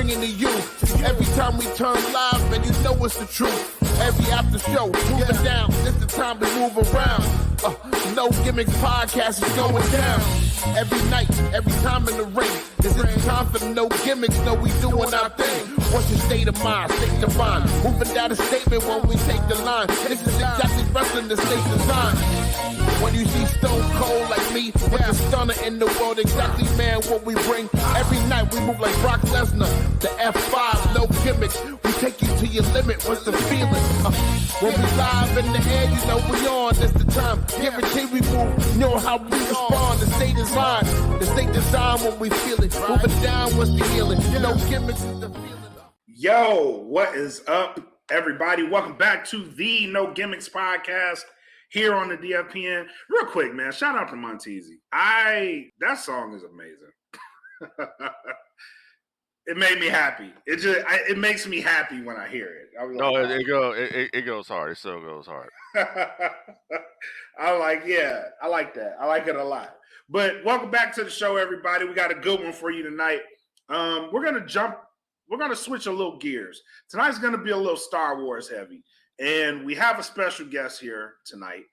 bringing to you. Every time we turn live, man, you know it's the truth. Every after show, moving down. This the time we move around. No Gimmicks podcast is going down. Every night, every time in the ring. This is the time for no gimmicks. No, we doing our thing. What's your state of mind? State of mind. Moving down a statement when we take the line. This is exactly wrestling the state designed. When you see Stone Cold like me, with the stunner in the world, exactly, man, what we bring. Every night we move like Brock Lesnar, the F5, no gimmicks. We take you to your limit. What's the feeling? When we live in the air, you know we on. That's the time. Guarantee we move. You know how we respond. The state design. The state design when we feel it. Moving down, what's the healing? No gimmicks is the feeling. Yo, what is up, everybody? Welcome back to the No Gimmicks podcast here on the DFPN. Real quick, man, shout out to Montezzi. That song is amazing. It made me happy. It makes me happy when I hear it. It goes hard. It still goes hard. I like that. I like it a lot. But welcome back to the show, everybody. We got a good one for you tonight. We're gonna switch a little gears. Tonight's gonna be a little Star Wars heavy. And we have a special guest here tonight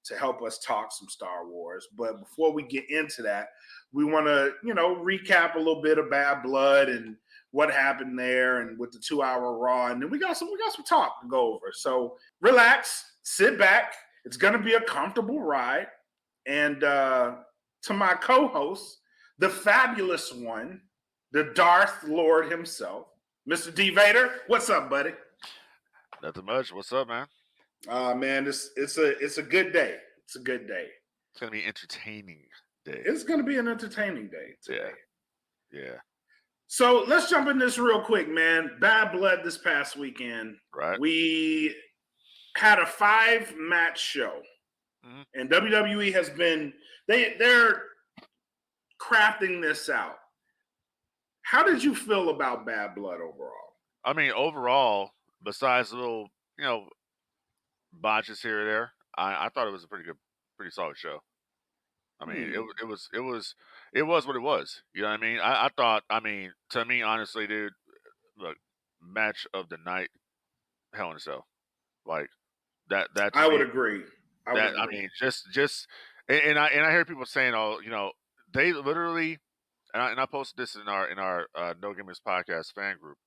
to help us talk some Star Wars. But before we get into that, we want to, recap a little bit of Bad Blood and what happened there and with the 2-hour Raw. And then we got some talk to go over. So relax, sit back. It's going to be a comfortable ride. And to my co-host, the fabulous one, the Darth Lord himself, Mr. D. Vader. What's up, buddy? Nothing much. What's up, man? Man, it's a good day. It's a good day. It's gonna be an entertaining day. It's gonna be an entertaining day today. Yeah. So let's jump in this real quick, man. Bad Blood this past weekend. Right. We had a 5-match show, and WWE has been they're crafting this out. How did you feel about Bad Blood overall? I mean, overall, besides little, botches here or there, I thought it was a pretty solid show. I mean, it was what it was. You know what I mean? I thought, to me, honestly, dude, look, match of the night, Hell in a Cell, like that. I would agree. I mean, just, and I hear people saying, they literally, and I posted this in our No Gimmicks podcast fan group.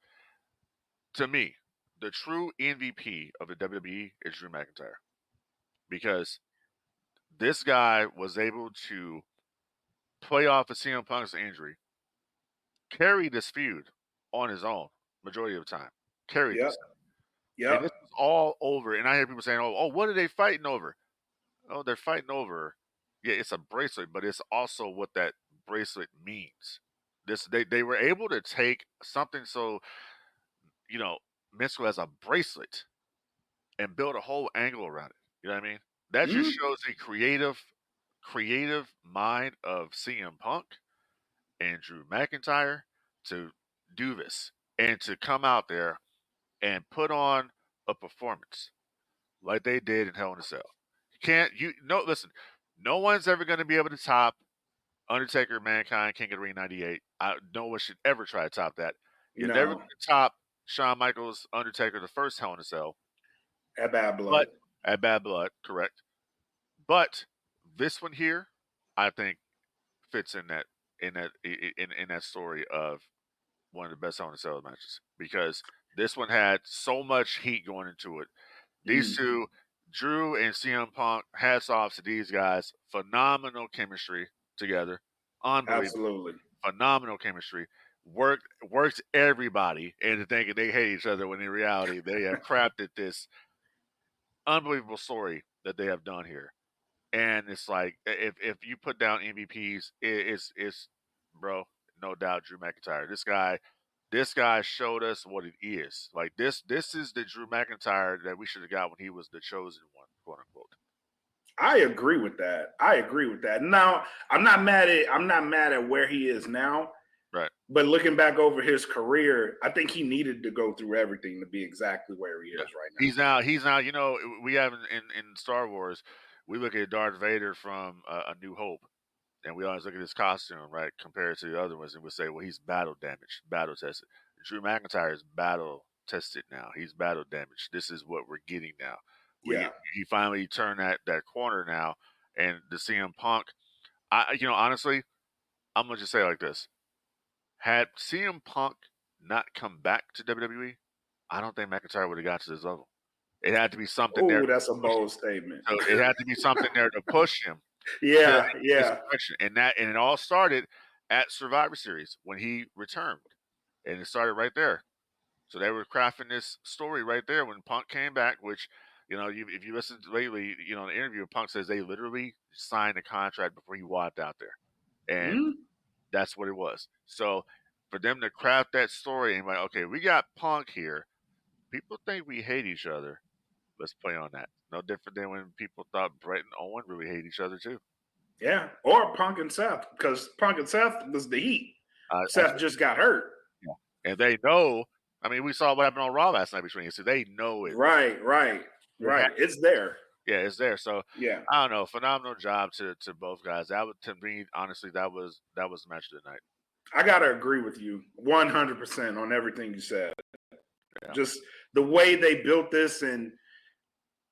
To me, the true MVP of the WWE is Drew McIntyre, because this guy was able to play off of CM Punk's injury, carry this feud on his own majority of the time. This. Yeah. And this is all over. And I hear people saying, oh, what are they fighting over? Oh, they're fighting over. Yeah, it's a bracelet, but it's also what that bracelet means. They were able to take something so, mystical as a bracelet and build a whole angle around it. You know what I mean? That just shows the creative mind of CM Punk and Drew McIntyre to do this and to come out there and put on a performance like they did in Hell in a Cell. Listen, no one's ever going to be able to top Undertaker, Mankind, King of the Ring 98. No one should ever try to top that. You're never going to top Shawn Michaels, Undertaker, the first Hell in a Cell. At Bad Blood. At Bad Blood, correct. But this one here, I think, fits in that story of one of the best Hell in a Cell matches, because this one had so much heat going into it. These two, Drew and CM Punk, hats off to these guys. Phenomenal chemistry together. Unbelievable. Absolutely. Phenomenal chemistry. Worked everybody into thinking they hate each other when in reality they have crafted this unbelievable story that they have done here. And it's like, if you put down MVPs, it's bro, no doubt Drew McIntyre. This guy showed us what it is. Like this is the Drew McIntyre that we should have got when he was the chosen one, quote unquote. I agree with that. Now, I'm not mad at where he is now. Right. But looking back over his career, I think he needed to go through everything to be exactly where he is right now. He's now, we have in Star Wars, we look at Darth Vader from A New Hope, and we always look at his costume, right, compared to the other ones, and we say, well, he's battle damaged, battle tested. Drew McIntyre is battle tested now. He's battle damaged. This is what we're getting now. Yeah. He finally turned that corner now, and the CM Punk. Honestly, I'm gonna just say it like this: had CM Punk not come back to WWE, I don't think McIntyre would have got to this level. It had to be something there. Oh, that's a bold statement. So it had to be something there to push him. Yeah, to yeah. this direction. And it all started at Survivor Series when he returned, and it started right there. So they were crafting this story right there when Punk came back. Which, if you listen to lately, the interview, Punk says they literally signed a contract before he walked out there, and that's what it was. So for them to craft that story and like, okay, we got Punk here. People think we hate each other. Let's play on that. No different than when people thought Brett and Owen really hate each other too. Yeah, or Punk and Seth, because Punk and Seth was the heat. Seth just got hurt. Yeah. And they know. I mean, we saw what happened on Raw last night between you. So they know it. Right. It's there. Yeah, it's there. So yeah, I don't know. Phenomenal job to both guys. That would, to me, honestly, that was the match of the night. I gotta agree with you 100% on everything you said. Yeah. Just the way they built this, and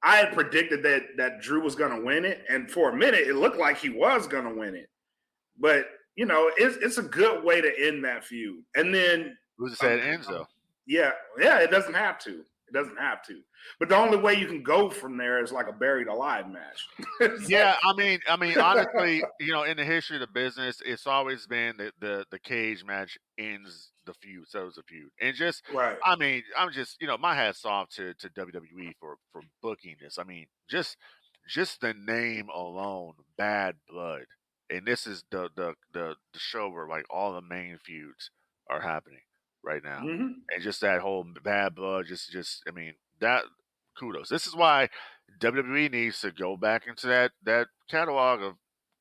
I had predicted that Drew was going to win it, and for a minute it looked like he was going to win it. But it's a good way to end that feud. And then who's said it ends though? Yeah, it doesn't have to. It doesn't have to. But the only way you can go from there is like a buried alive match. Yeah, I mean, honestly, in the history of the business, it's always been the cage match ends the feud, settles the feud, and just right. I mean, I'm just my hat's off to WWE for booking this. I mean, just the name alone, Bad Blood, and this is the show where like all the main feuds are happening right now, and just that whole Bad Blood, just I mean that. Kudos. This is why WWE needs to go back into that catalog of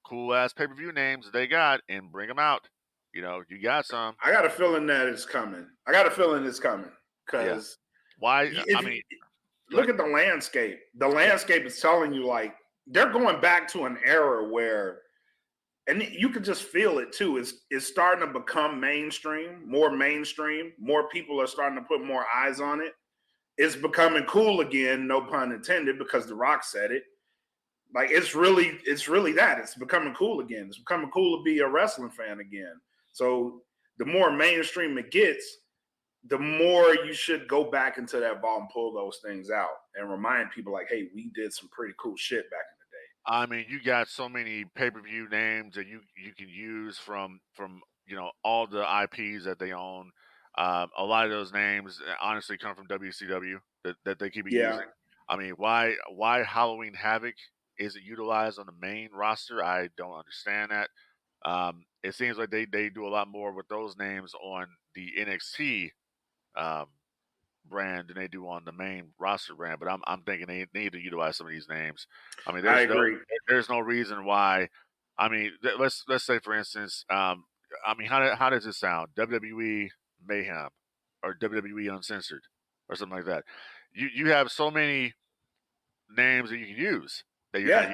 cool ass pay-per-view names they got and bring them out. You got some. I got a feeling that it's coming. Because why? Look at the landscape. The landscape is telling you like they're going back to an era where, and you can just feel it too. It's starting to become mainstream. More people are starting to put more eyes on it. It's becoming cool again, no pun intended, because The Rock said it. Like it's really that. It's becoming cool again. It's becoming cool to be a wrestling fan again. So the more mainstream it gets, the more you should go back into that vault and pull those things out and remind people like, hey, we did some pretty cool shit back in the day. I mean, you got so many pay-per-view names that you can use from all the IPs that they own. A lot of those names honestly come from WCW that they keep using. I mean, why Halloween Havoc isn't utilized on the main roster? I don't understand that. It seems like they do a lot more with those names on the NXT brand than they do on the main roster brand. But I'm thinking they need to utilize some of these names. I mean, I agree. There's no reason why. I mean, let's say for instance, I mean, how does it sound? WWE Mayhem or WWE Uncensored or something like that. You have so many names that you can use that you're not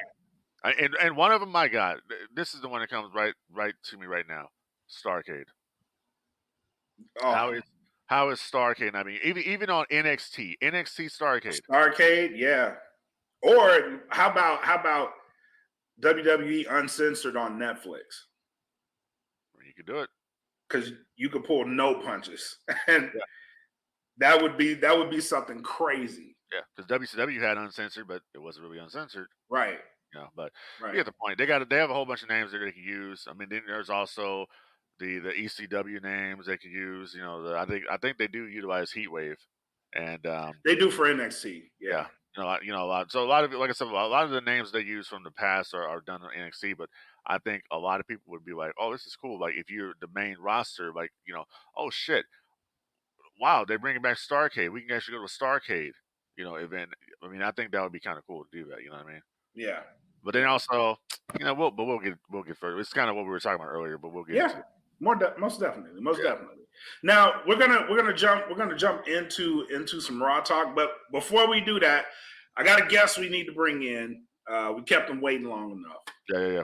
using. And one of them, my God, this is the one that comes right to me right now. Starrcade. Oh. How is Starrcade? I mean, even on NXT Starrcade. Starrcade, yeah. Or how about WWE Uncensored on Netflix? You could do it. Because you could pull no punches, and that would be something crazy. Yeah, because WCW had uncensored, but it wasn't really uncensored, right? But you get the point. They have a whole bunch of names that they can use. I mean, then there's also the ECW names they can use. I think they do utilize Heatwave, and they do for NXT. Yeah. A lot. So a lot of it, like I said, a lot of the names they use from the past are done on NXT, but I think a lot of people would be like, "Oh, this is cool." Like if you're the main roster, like oh shit, wow, they're bringing back Starrcade. We can actually go to a Starrcade, event. I mean, I think that would be kind of cool to do that. You know what I mean? Yeah. But then also, we'll get further. It's kind of what we were talking about earlier, but we'll get into it. Most definitely. Now we're gonna jump into some Raw talk, but before we do that, I got a guest we need to bring in. We kept him waiting long enough. Yeah.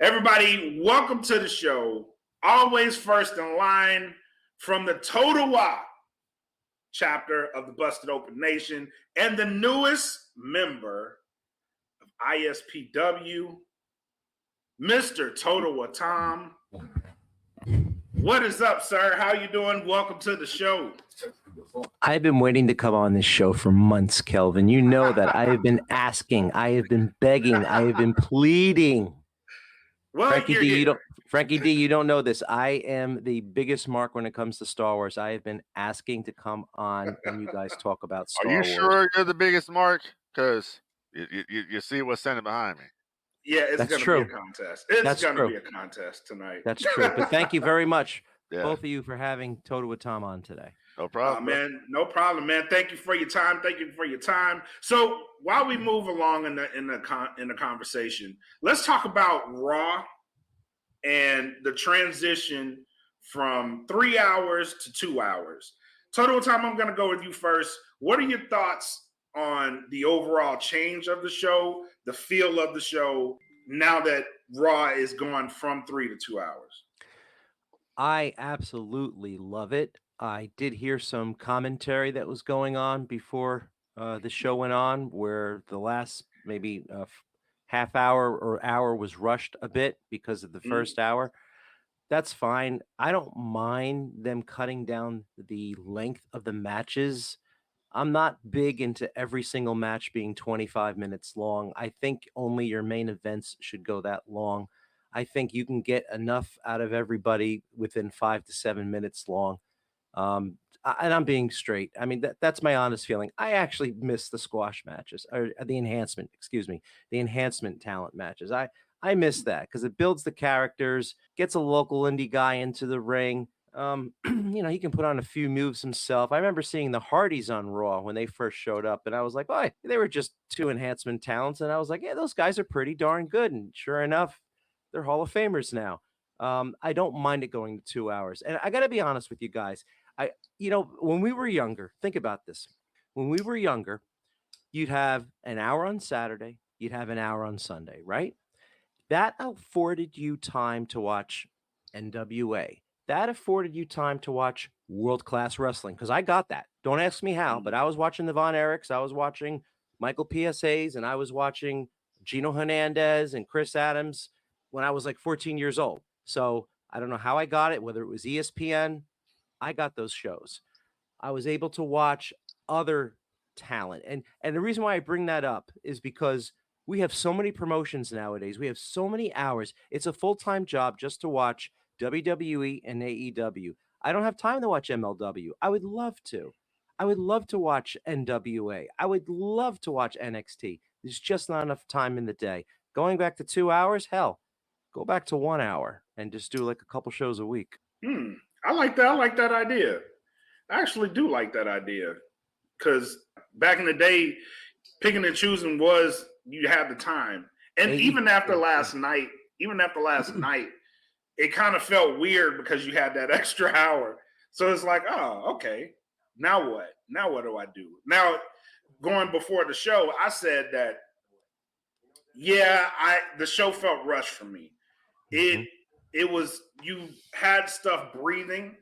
Everybody, welcome to the show. Always first in line, from the Totowa chapter of the Busted Open Nation and the newest member of ISPW, Mr. Totowa Tom. What is up, sir? How you doing? Welcome to the show. I've been waiting to come on this show for months, Kelvin. You know that. I have been asking, I have been begging, I have been pleading. Well, Frankie D, you don't know this. I am the biggest mark when it comes to Star Wars. I have been asking to come on when you guys talk about Star Wars. Are you sure you're the biggest mark? Because you see what's standing behind me. Yeah, it's going to be a contest. It's going to be a contest tonight. That's true. But thank you very much, both of you, for having Totowa Tom on today. No problem, man. No problem, man. Thank you for your time. So while we move along in the conversation, let's talk about Raw and the transition from 3 hours to 2 hours. Totowa Tom, I'm going to go with you first. What are your thoughts on the overall change of the show, the feel of the show, now that Raw is gone from 3 to 2 hours? I absolutely love it. I did hear some commentary that was going on before the show went on, where the last maybe half hour or hour was rushed a bit because of the first hour. That's fine. I don't mind them cutting down the length of the matches. I'm not big into every single match being 25 minutes long. I think only your main events should go that long. I think you can get enough out of everybody within 5 to 7 minutes long. And I'm being straight. I mean, that's my honest feeling. I actually miss the squash matches, or the enhancement talent matches. I miss that because it builds the characters, gets a local indie guy into the ring. He can put on a few moves himself. I remember seeing the Hardys on Raw when they first showed up, and I was like, oh, they were just two enhancement talents. And I was like, yeah, those guys are pretty darn good. And sure enough, they're Hall of Famers now. I don't mind it going to 2 hours. And I got to be honest with you guys. When we were younger, think about this. When we were younger, you'd have an hour on Saturday, you'd have an hour on Sunday, right? That afforded you time to watch NWA. That afforded you time to watch world-class wrestling, because I got that. Don't ask me how, but I was watching the Von Erichs, I was watching Michael PSAs, and I was watching Gino Hernandez and Chris Adams when I was like 14 years old. So I don't know how I got it, whether it was ESPN. I got those shows. I was able to watch other talent. And the reason why I bring that up is because we have so many promotions nowadays. We have so many hours. It's a full-time job just to watch WWE and AEW. I don't have time to watch MLW. I would love to. I would love to watch NWA. I would love to watch NXT. There's just not enough time in the day. Going back to 2 hours, hell, go back to 1 hour and just do like a couple shows a week. I like that. I like that idea. I actually do like that idea, because back in the day, picking and choosing was you had the time, and even after last night, it kind of felt weird because you had that extra hour. So it's like, oh, okay, now what? Now what do I do? Now, going before the show, I said that, the show felt rushed for me. It was, you had stuff breathing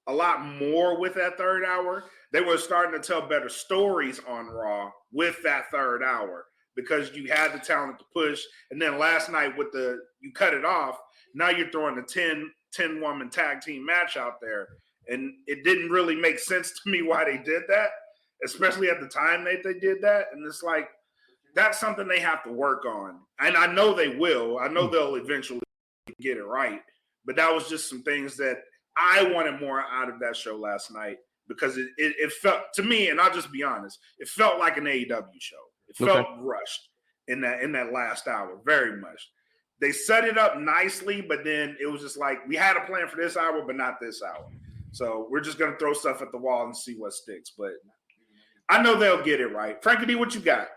a lot more with that third hour. They were starting to tell better stories on Raw with that third hour because you had the talent to push. And then last night you cut it off. Now you're throwing a 10 woman tag team match out there. And it didn't really make sense to me why they did that, especially at the time that they did that. And it's like, that's something they have to work on. And I know they will. I know they'll eventually get it right. But that was just some things that I wanted more out of that show last night, because it felt, to me, and I'll just be honest, it felt like an AEW show. It felt rushed in that last hour, very much. They set it up nicely, but then it was just like, we had a plan for this hour, but not this hour. So we're just going to throw stuff at the wall and see what sticks. But I know they'll get it right. Frankie D, what you got?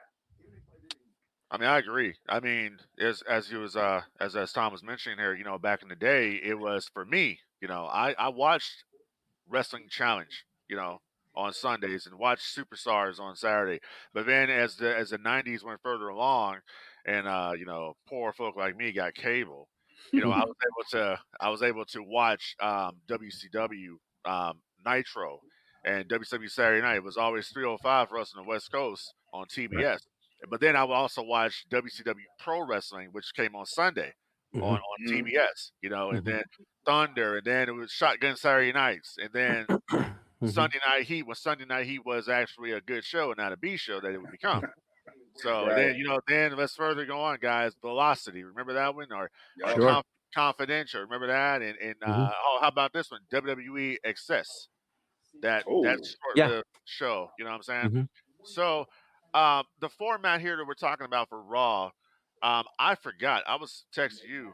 I mean, I agree. I mean, as Tom was mentioning here, back in the day, it was for me. I watched Wrestling Challenge, on Sundays, and watched Superstars on Saturday. But then as the 90s went further along, and poor folk like me got cable, I was able to watch WCW Nitro and WCW Saturday Night. It was always 3:05 for us on the West Coast on TBS. But then I would also watch WCW Pro Wrestling, which came on Sunday on TBS, and then Thunder, and then it was Shotgun Saturday Nights, and then Sunday Night Heat, when Sunday Night Heat was actually a good show and not a B show that it would become. So then, then let's further go on, guys. Velocity, remember that one? Or Confidential, remember that? And how about this one? WWE Excess. That short-lived show, you know what I'm saying? So the format here that we're talking about for Raw, I forgot. I was texting you,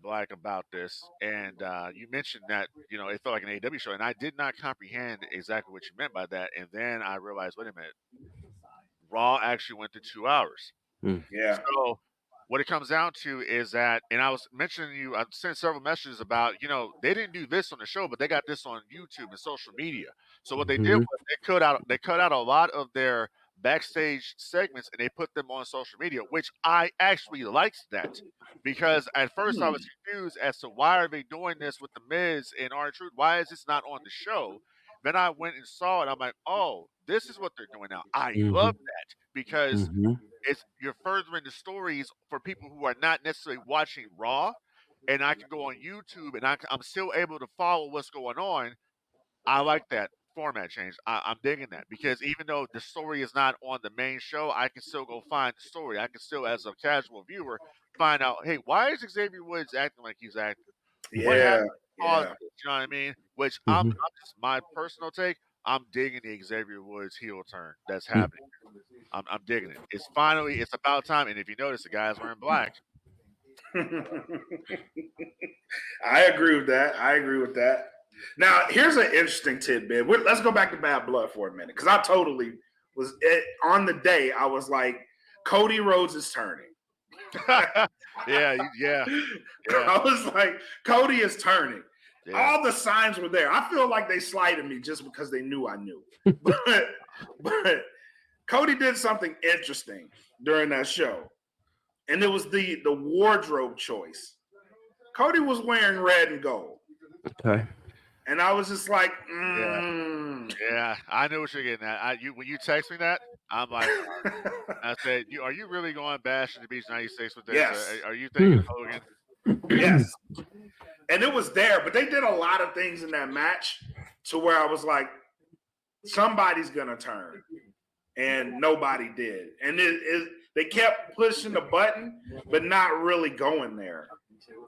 Blak, about this, and you mentioned that it felt like an AEW show, and I did not comprehend exactly what you meant by that. And then I realized, wait a minute, Raw actually went to 2 hours. Yeah. So what it comes down to is that, and I was mentioning you, I've sent several messages about, they didn't do this on the show, but they got this on YouTube and social media. So what they did was they cut out a lot of their backstage segments and they put them on social media, which I actually liked that, because at first I was confused as to why are they doing this with the Miz and R-Truth? Why is this not on the show? Then I went and saw it. I'm like, oh, this is what they're doing now. I love that, because you're furthering the stories for people who are not necessarily watching Raw, and I can go on YouTube and I'm still able to follow what's going on. I like that format change. I'm digging that, because even though the story is not on the main show, I can still go find the story. I can still, as a casual viewer, find out, hey, why is Xavier Woods acting like he's acting? What happened? You know what I mean? Which I'm just my personal take. I'm digging the Xavier Woods heel turn that's happening. I'm digging it. It's about time. And if you notice, the guy's wearing black. I agree with that. Now, here's an interesting tidbit. Let's go back to Bad Blood for a minute, because I totally was on the day. I was like, Cody Rhodes is turning. Yeah. I was like, Cody is turning. Yeah. All the signs were there. I feel like they slighted me just because they knew I knew. But Cody did something interesting during that show, and it was the wardrobe choice. Cody was wearing red and gold. Okay. And I was just like, Yeah, I know what you're getting at. When you text me that, I'm like, I said, are you really going Bash at the Beach 96 with this? Yes. Are you thinking Hogan? Yes. And it was there, but they did a lot of things in that match to where I was like, somebody's going to turn. And nobody did. And they kept pushing the button, but not really going there.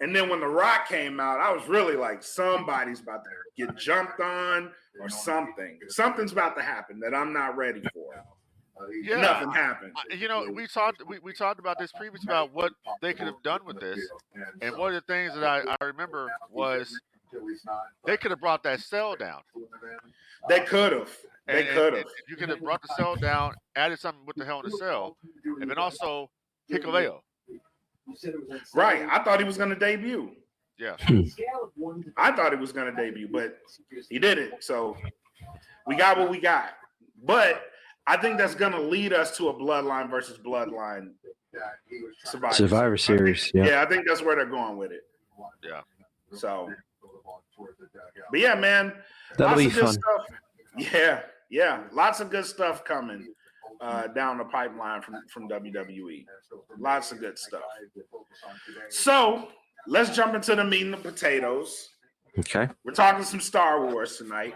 And then when The Rock came out, I was really like, somebody's about to get jumped on or something. Something's about to happen that I'm not ready for. Yeah. Nothing happened. We talked about this previously, about what they could have done with this. And one of the things that I remember was they could have brought that cell down. They could have. They could have. You could have brought the cell down, added something with the Hell in the Cell, and then also Hikuleo. Right. I thought he was going to debut. Yeah. I thought he was going to debut, but he didn't. So we got what we got. But I think that's going to lead us to a Bloodline versus Bloodline Survivor Series. Yeah, I think that's where they're going with it. Yeah. So, but yeah, man. That'll be fun. Stuff. Yeah. Lots of good stuff coming down the pipeline from WWE. Lots of good stuff. So let's jump into the meat and the potatoes. Okay. We're talking some Star Wars tonight.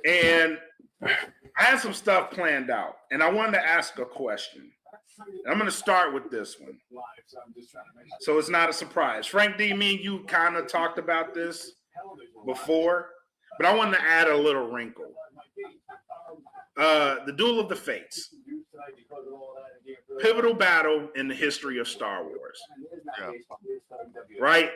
And I had some stuff planned out. And I wanted to ask a question. I'm going to start with this one. So it's not a surprise. Frank D, me and you kind of talked about this before, but I wanted to add a little wrinkle. The Duel of the Fates. Pivotal battle in the history of Star Wars. Yeah. Right?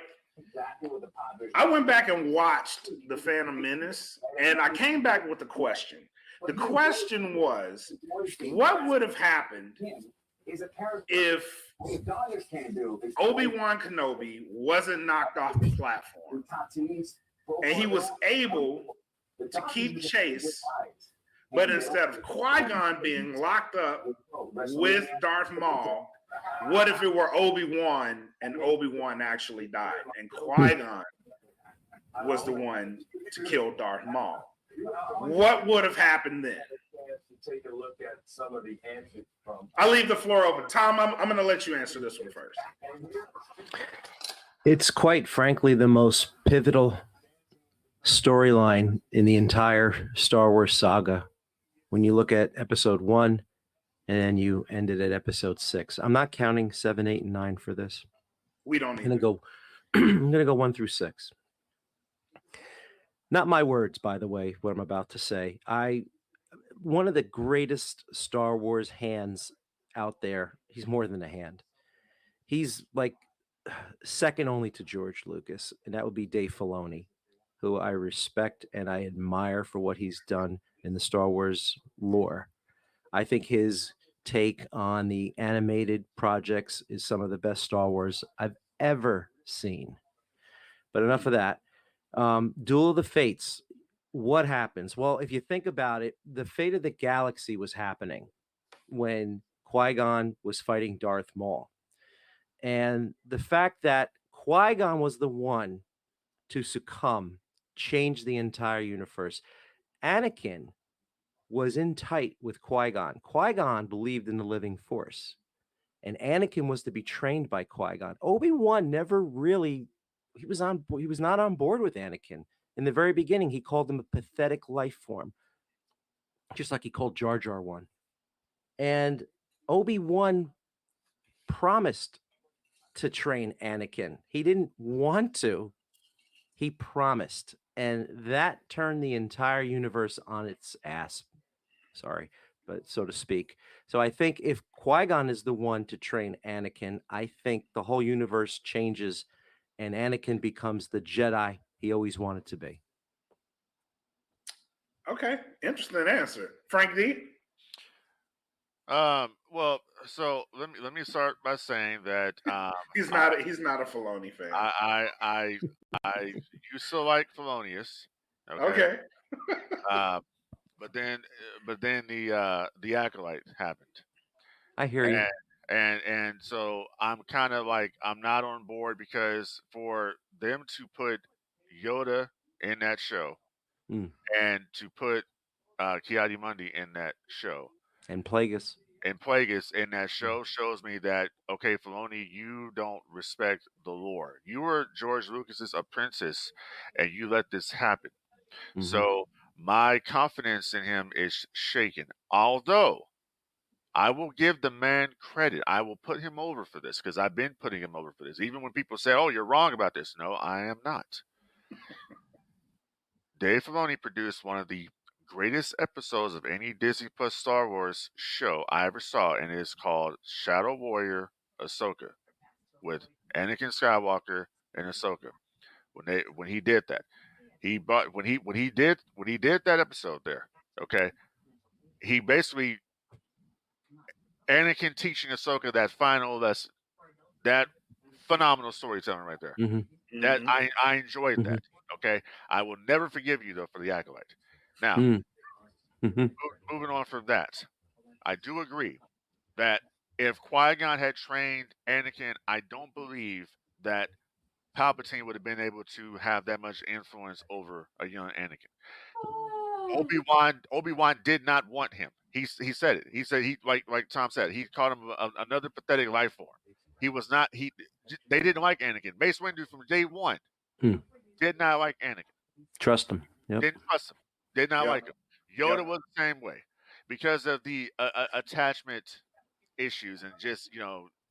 I went back and watched The Phantom Menace, and I came back with a question. The question was, what would have happened if Obi-Wan Kenobi wasn't knocked off the platform and he was able to keep chase, but instead of Qui-Gon being locked up with Darth Maul, what if it were Obi-Wan and Obi-Wan actually died and Qui-Gon was the one to kill Darth Maul, what would have happened then? I'll leave the floor open. Tom, I'm going to let you answer this one first. It's quite frankly the most pivotal storyline in the entire Star Wars saga. When you look at episode 1 and then you ended at episode 6. I'm not counting 7, 8, and 9 for this. We don't I'm need gonna go I'm gonna go 1 through 6. Not my words, by the way, what I'm about to say. One of the greatest Star Wars hands out there. He's more than a hand. He's like second only to George Lucas, and that would be Dave Filoni, who I respect and I admire for what he's done in the Star Wars lore. I think his take on the animated projects is some of the best Star Wars I've ever seen. But enough of that. Duel of the Fates. What happens? Well, if you think about it, the fate of the galaxy was happening when Qui-Gon was fighting Darth Maul. And the fact that Qui-Gon was the one to succumb changed the entire universe. Anakin was in tight with Qui-Gon. Qui-Gon believed in the living force, and Anakin was to be trained by Qui-Gon. Obi-Wan never really, he was not on board with Anakin. In the very beginning, he called him a pathetic life form, just like he called Jar Jar one. And Obi-Wan promised to train Anakin. He didn't want to. He promised. And that turned the entire universe on its ass. Sorry, but so to speak. So I think if Qui-Gon is the one to train Anakin, I think the whole universe changes and Anakin becomes the Jedi he always wanted to be. Okay, interesting answer. Frank D? Well, so let me start by saying that he's not a Filoni fan. I used to like Filonius. Okay. But then the Acolyte happened. I hear you. And so I'm kind of like I'm not on board because for them to put Yoda in that show and to put Ki-Adi-Mundi in that show and Plagueis in that show shows me that okay, Filoni, you don't respect the lore. You were George Lucas's apprentice, and you let this happen. So my confidence in him is shaken. Although I will give the man credit. I will put him over for this because I've been putting him over for this. Even when people say, oh, you're wrong about this. No, I am not. Dave Filoni produced one of the greatest episodes of any Disney Plus Star Wars show I ever saw, and it is called Shadow Warrior Ahsoka with Anakin Skywalker and Ahsoka. When he did that, when he did that episode there, okay, he basically Anakin teaching Ahsoka that final lesson, that phenomenal storytelling right there. That I enjoyed that. Okay, I will never forgive you though for the Acolyte. Now, moving on from that, I do agree that if Qui-Gon had trained Anakin, I don't believe that Palpatine would have been able to have that much influence over a young Anakin. Obi-Wan did not want him. He said it. He said he like Tom said, he called him another pathetic life form. He was not they didn't like Anakin. Mace Windu from day one did not like Anakin. Trust him. Yep. Didn't trust him. Did not like him. Yoda was the same way because of the attachment issues and just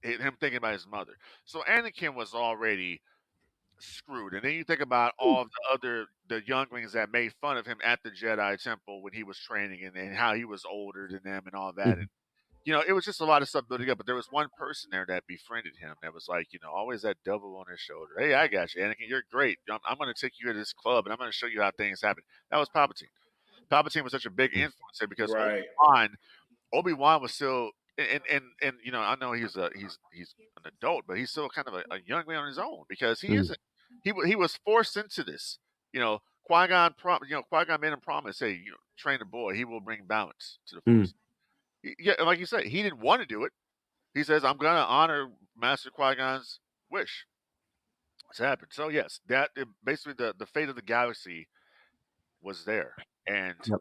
him thinking about his mother. So Anakin was already screwed. And then you think about all the younglings that made fun of him at the Jedi Temple when he was training and how he was older than them and all that. And it was just a lot of stuff building up. But there was one person there that befriended him that was like, always that devil on his shoulder. Hey, I got you, Anakin. You're great. I'm going to take you to this club and I'm going to show you how things happen. That was Palpatine. Palpatine was such a big influence there because Obi-Wan was still and I know he's an adult, but he's still kind of a young man on his own because he isn't. He was forced into this. Qui-Gon made him promise, hey, train the boy, he will bring balance to the force. Like you said, he didn't want to do it. He says, I'm going to honor Master Qui-Gon's wish. It's happened. So yes, basically the fate of the galaxy was there, and Yep.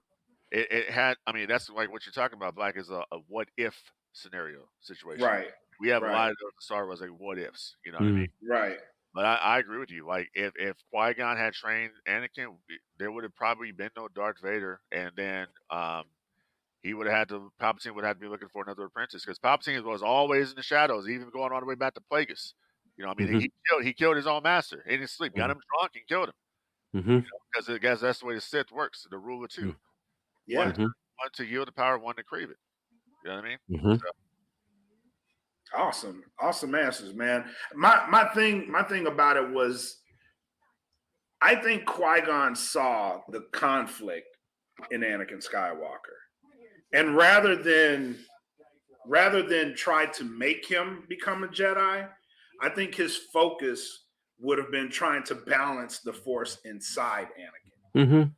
it had. I mean, that's like what you're talking about. Black is a what if scenario situation. Right. We have a Right. lot of those in Star Wars, like what ifs. You know what I mean? Right. But I agree with you. Like if Qui-Gon had trained Anakin, there would have probably been no Darth Vader, and then he would have had to Palpatine would have to be looking for another apprentice because Palpatine was always in the shadows, even going all the way back to Plagueis. You know, I mean, he killed his own master in his sleep, got him drunk, and killed him. Because I guess that's the way the Sith works. The rule of two, Yeah. one to yield the power, one to crave it. You know what I mean? So, Awesome answers, man. My thing about it was, I think Qui-Gon saw the conflict in Anakin Skywalker, and rather than try to make him become a Jedi, I think his focus would have been trying to balance the Force inside Anakin,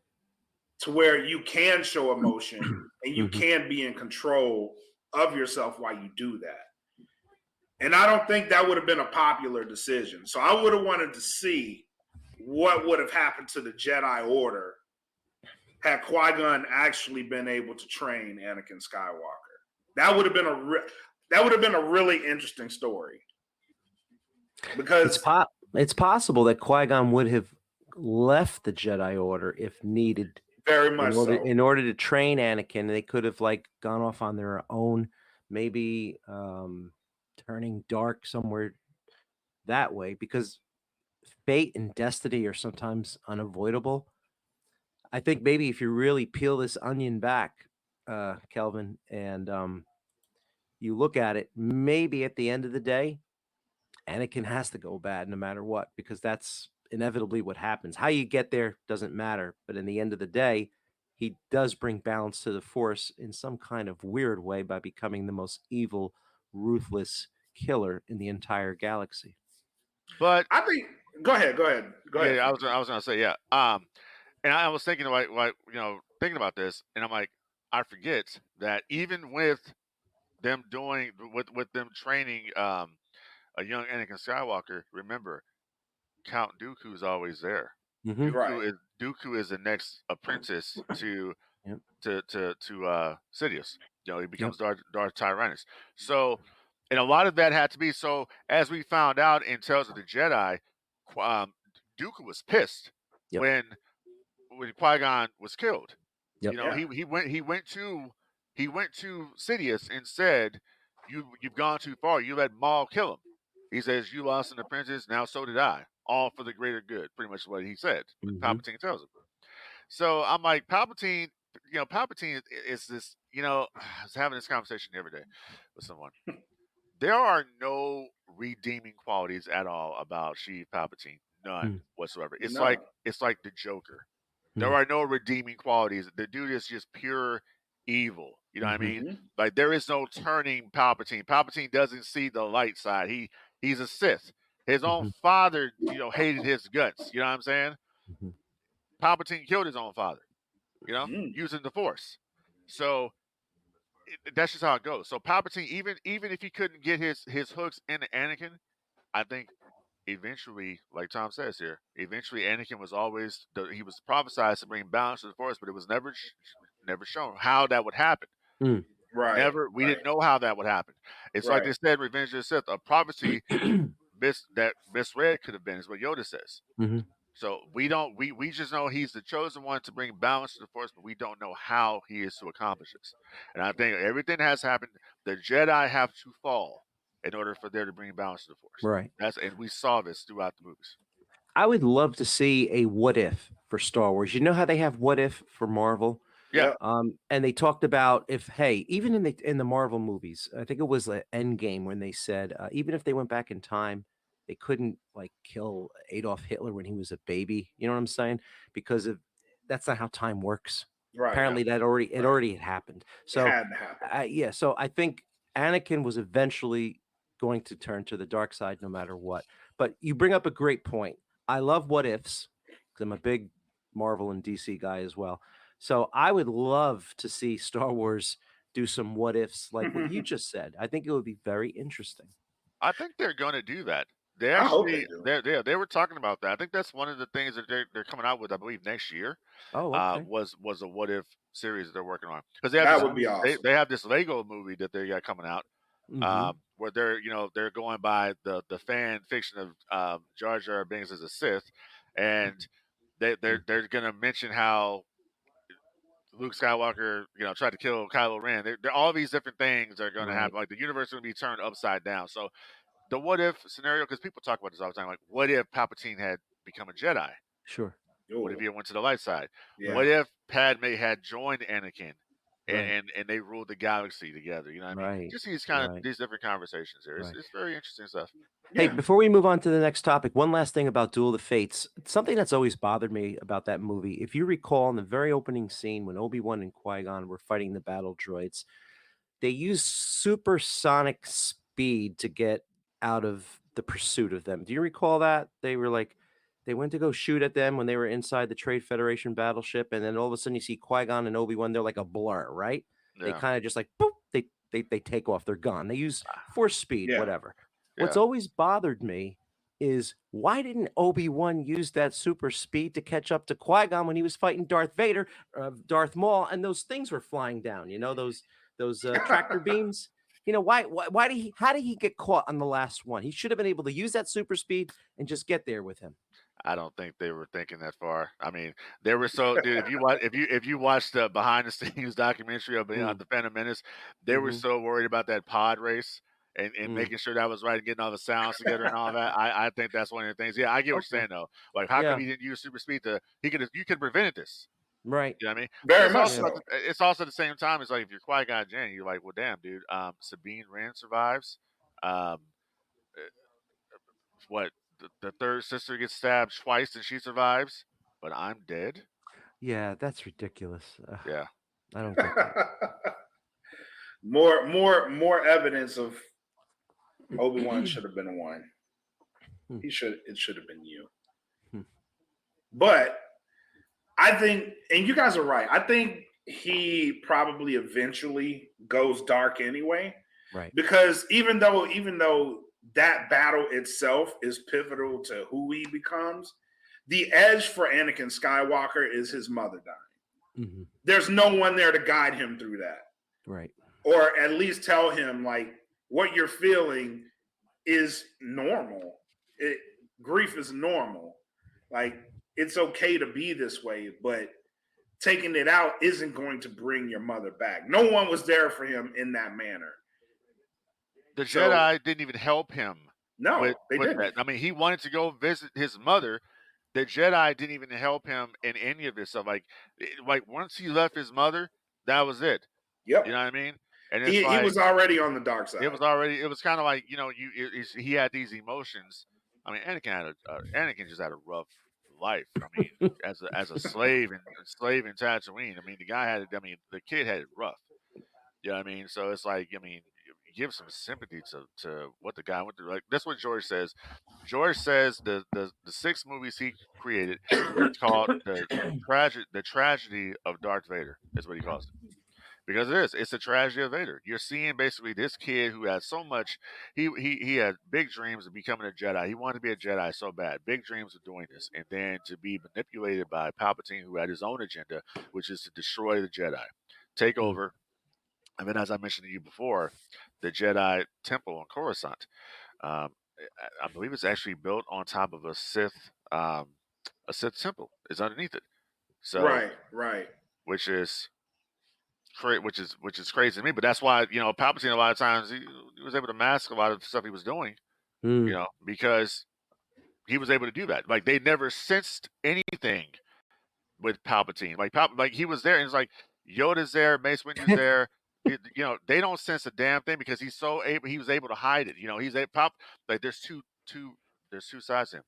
to where you can show emotion and you can be in control of yourself while you do that. And I don't think that would have been a popular decision. So I would have wanted to see what would have happened to the Jedi Order had Qui-Gon actually been able to train Anakin Skywalker. That would have been a really interesting story. Because it's possible that Qui-Gon would have left the Jedi Order if needed. Very much in order to train Anakin. They could have like gone off on their own, maybe turning dark somewhere that way, because fate and destiny are sometimes unavoidable. I think maybe if you really peel this onion back, Kelvin, and you look at it, maybe at the end of the day, Anakin has to go bad no matter what, because that's inevitably what happens. How you get there doesn't matter, but in the end of the day, he does bring balance to the Force in some kind of weird way by becoming the most evil, ruthless killer in the entire galaxy. but I think, go ahead. Yeah, I was gonna say yeah. And I was thinking like thinking about this, and I'm like, I forget that even with them doing with them training a young Anakin Skywalker, remember Count Dooku's always there. Dooku is the next apprentice to Sidious. He becomes Darth Tyrannus. So, and a lot of that had to be so. As we found out in Tales of the Jedi, Dooku was pissed when Qui-Gon was killed. He went to Sidious and said, "You've gone too far. You let Maul kill him." He says, "You lost an apprentice. Now so did I. All for the greater good." Pretty much what he said. Palpatine tells him. So I'm like, Palpatine. Palpatine is this. I was having this conversation the other day with someone. There are no redeeming qualities at all about Sheev Palpatine. None whatsoever. It's like the Joker. There are no redeeming qualities. The dude is just pure evil. You know what I mean? Like there is no turning Palpatine. Palpatine doesn't see the light side. He's a Sith. His own father, hated his guts. You know what I'm saying? Palpatine killed his own father. Using the Force. So that's just how it goes. So Palpatine, even if he couldn't get his hooks into Anakin, I think eventually, like Tom says here, eventually Anakin was always he was prophesied to bring balance to the Force, but it was never shown how that would happen. We didn't know how that would happen. It's like they said, Revenge of the Sith, a prophecy that misread could have been, is what Yoda says. So we don't. We just know he's the chosen one to bring balance to the Force, but we don't know how he is to accomplish this. And I think everything has happened. The Jedi have to fall in order for there to bring balance to the Force. Right. And we saw this throughout the movies. I would love to see a what if for Star Wars. You know how they have what if for Marvel? Yeah. And they talked about even in the Marvel movies, I think it was the Endgame when they said even if they went back in time, they couldn't like kill Adolf Hitler when he was a baby. You know what I'm saying? Because that's not how time works. Apparently, that already had happened. So it had to happen. So I think Anakin was eventually going to turn to the dark side no matter what. But you bring up a great point. I love what ifs because I'm a big Marvel and DC guy as well. So I would love to see Star Wars do some what ifs like what you just said. I think it would be very interesting. I think they're going to do that. They I hope actually, they do. they were talking about that. I think that's one of the things that they're coming out with. I believe next year. Oh, okay. Was a what if series that they're working on because they have That this would be awesome. they have this Lego movie that they got coming out. Mm-hmm. Where they're they're going by the fan fiction of Jar Jar Binks as a Sith, and they're gonna mention how Luke Skywalker tried to kill Kylo Ren. They're all these different things are gonna Right. happen. Like the universe is gonna be turned upside down. So the what if scenario, because people talk about this all the time, like what if Palpatine had become a Jedi? Sure. What if he went to the light side? Yeah. What if Padme had joined Anakin Right. and they ruled the galaxy together? You know what I mean? Right. Just these kind of Right. these different conversations here. Right. It's very interesting stuff. Hey, Yeah. before we move on to the next topic, one last thing about Duel of the Fates. Something that's always bothered me about that movie. If you recall, in the very opening scene when Obi-Wan and Qui-Gon were fighting the battle droids, they used supersonic speed to get out of the pursuit of them. Do you recall that? They were like, they went to go shoot at them when they were inside the Trade Federation battleship, and then all of a sudden you see Qui-Gon and Obi-Wan, they're like a blur, right? They Yeah. kind of just like, boop, they take off, they're gone. They use force speed, Yeah. whatever. What's Yeah. always bothered me is why didn't Obi-Wan use that super speed to catch up to Qui-Gon when he was fighting Darth Vader, Darth Maul, and those things were flying down, those tractor beams? Why did how did he get caught on the last one? He should have been able to use that super speed and just get there with him. I don't think they were thinking that far. I mean, they were so dude. If you watch the behind the scenes documentary of Mm. the Phantom Menace, they were Mhm. so worried about that pod race and Mm. making sure that was right and getting all the sounds together and all that. I think that's one of the things. Yeah, I get what you're saying though. Like, how Yeah. come he didn't use super speed you could have prevented this. Right. You know what I mean? Very It's much also, so. it's also at the same time, it's like if you're Qui-Gon Jinn, you're like, well, damn, dude. Sabine Wren survives. Um, what the third sister gets stabbed twice and she survives, but I'm dead. Yeah, that's ridiculous. Yeah. I don't get that. more evidence of Obi-Wan should have been the one. It should have been you. But I think, and you guys are right, I think he probably eventually goes dark anyway. Right. Because even though that battle itself is pivotal to who he becomes, the edge for Anakin Skywalker is his mother dying. Mm-hmm. There's no one there to guide him through that. Right. Or at least tell him, like, what you're feeling is normal. Grief is normal. Like, it's okay to be this way, but taking it out isn't going to bring your mother back. No one was there for him in that manner. The Jedi didn't even help him. No, they didn't. That. I mean, he wanted to go visit his mother. The Jedi didn't even help him in any of this stuff. Like once he left his mother, that was it. Yep. You know what I mean? And he was already on the dark side. It was kind of like, he had these emotions. I mean, Anakin just had a rough life. I mean, as a slave in Tatooine. I mean, the kid had it rough. You know what I mean? So it's like, give some sympathy to what the guy went through. Like, that's what George says. George says the 6 movies he created, it's called the tragedy of Darth Vader, is what he calls it. Because it is. It's a tragedy of Vader. You're seeing basically this kid who had so much. He had big dreams of becoming a Jedi. He wanted to be a Jedi so bad. Big dreams of doing this. And then to be manipulated by Palpatine, who had his own agenda, which is to destroy the Jedi, take over. And then, as I mentioned to you before, the Jedi Temple on Coruscant. I believe it's actually built on top of a Sith Temple. It's underneath it. So right. Which is crazy to me. But that's why Palpatine a lot of times he was able to mask a lot of stuff he was doing. Because he was able to do that. Like, they never sensed anything with Palpatine. Like he was there, and it's like Yoda's there, Mace Windu's there. They don't sense a damn thing because he was able to hide it. There's two sides to him.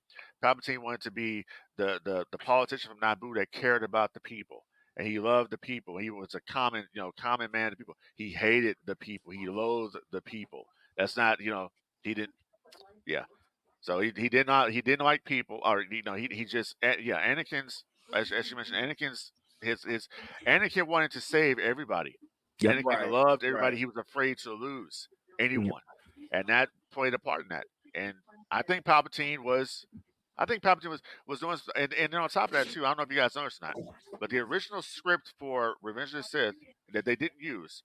Palpatine wanted to be the politician from Naboo that cared about the people, and he loved the people. He was a common man to people. He hated the people. He loathed the people. That's not, he didn't. Yeah. So he didn't like people, or he just Anakin's, as you mentioned, Anakin wanted to save everybody. Yep. Anakin loved everybody. Right. He was afraid to lose anyone, and that played a part in that. And I think Palpatine was doing, and on top of that too. I don't know if you guys noticed or not, but the original script for Revenge of the Sith that they didn't use,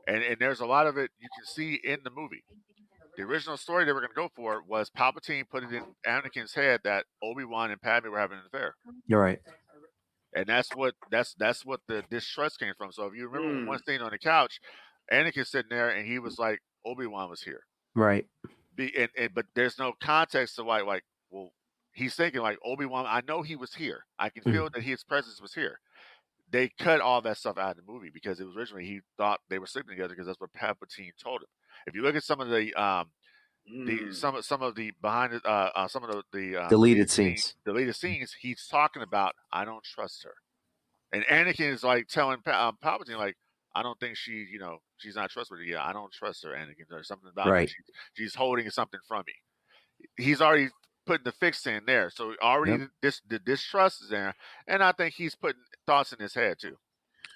and there's a lot of it you can see in the movie. The original story they were going to go for was Palpatine put it in Anakin's head that Obi-Wan and Padme were having an affair. You're right. And that's what the distrust came from. So if you remember one Mm. scene on the couch, Anakin sitting there and he was like, Obi-Wan was here. Right. But there's no context to why, like, well, he's thinking like Obi-Wan, I know he was here. I can feel that his presence was here. They cut all that stuff out of the movie because it was originally he thought they were sleeping together because that's what Palpatine told him. If you look at some of the some of the behind it some of the Deleted scenes. he's talking about I don't trust her, and Anakin is like telling Palpatine like I don't think she's not trustworthy. Yeah, I don't trust her, Anakin. There's something about her. She's holding something from me. He's already putting the fix in there, so already the distrust is there, and I think he's putting thoughts in his head too.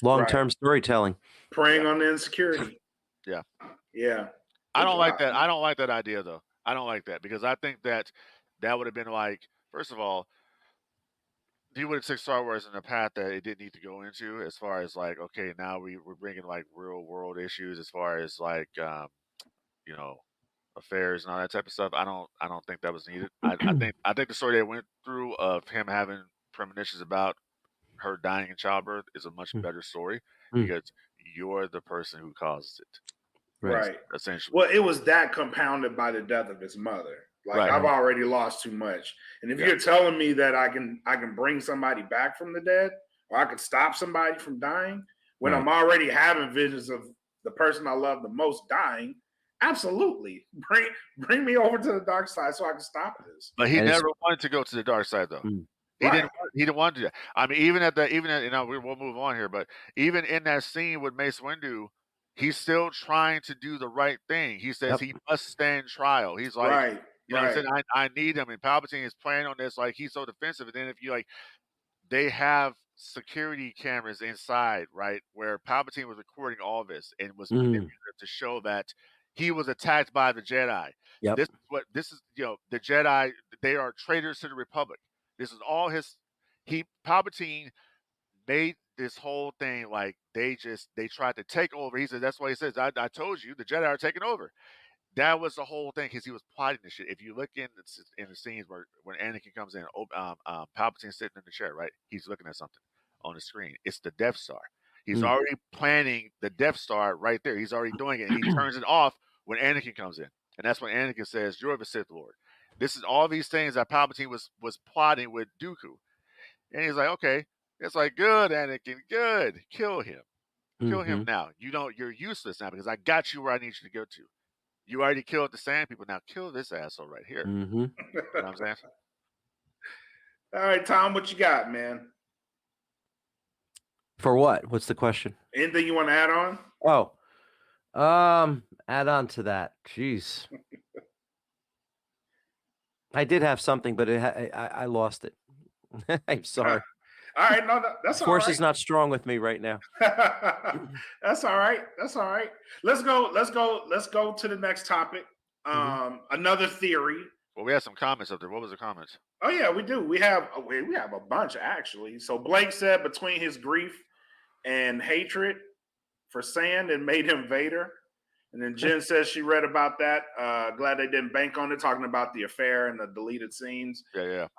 Long-term storytelling, preying on the insecurity. Yeah. I don't like that. I don't like that idea though. I don't like that because I think that would have been like, first of all, he would have took Star Wars in a path that it didn't need to go into, as far as like, okay, now we're bringing like real world issues as far as like, affairs and all that type of stuff. I don't think that was needed. I think the story they went through of him having premonitions about her dying in childbirth is a much better story because you're the person who caused it. Right. Essentially. Well, it was that compounded by the death of his mother. Like I've already lost too much. And if you're telling me that I can bring somebody back from the dead, or I could stop somebody from dying when I'm already having visions of the person I love the most dying, absolutely. Bring me over to the dark side so I can stop this. But he never wanted to go to the dark side though. He didn't want to do that. I mean, even at we'll move on here, but even in that scene with Mace Windu, he's still trying to do the right thing. He says he must stand trial. He's like, he said, I need him. And Palpatine is playing on this like he's so defensive. And then if you like, they have security cameras inside, right, where Palpatine was recording all this and was manipulative to show that he was attacked by the Jedi. This is the Jedi. They are traitors to the Republic. This is all Palpatine made this whole thing like they tried to take over. He said that's why he says I told you the Jedi are taking over. That was the whole thing because he was plotting this shit. If you look in the scenes when Anakin comes in, Palpatine's sitting in the chair, right? He's looking at something on the screen. It's the Death Star. He's already planning the Death Star right there. He's already doing it, and he turns it off when Anakin comes in, and that's when Anakin says, "You're the Sith Lord." This is all these things that Palpatine was plotting with Dooku, and he's like, "Okay." It's like, good, Anakin, good. Kill him. Kill him now. You're useless now because I got you where I need you to go to. You already killed the Sand People. Now kill this asshole right here. You know what I'm saying? All right, Tom, what you got, man? For what? What's the question? Anything you want to add on? Oh, add on to that. Jeez. I did have something, but I lost it. I'm sorry. All right, no, that's all right. Force is not strong with me right now. That's all right. That's all right. Let's go to the next topic. Another theory. Well, we have some comments up there. What was the comments? Oh yeah, we do. We have a bunch actually. So Blake said between his grief and hatred for Sand and made him Vader. And then Jen says she read about that. Glad they didn't bank on it, talking about the affair and the deleted scenes. Yeah.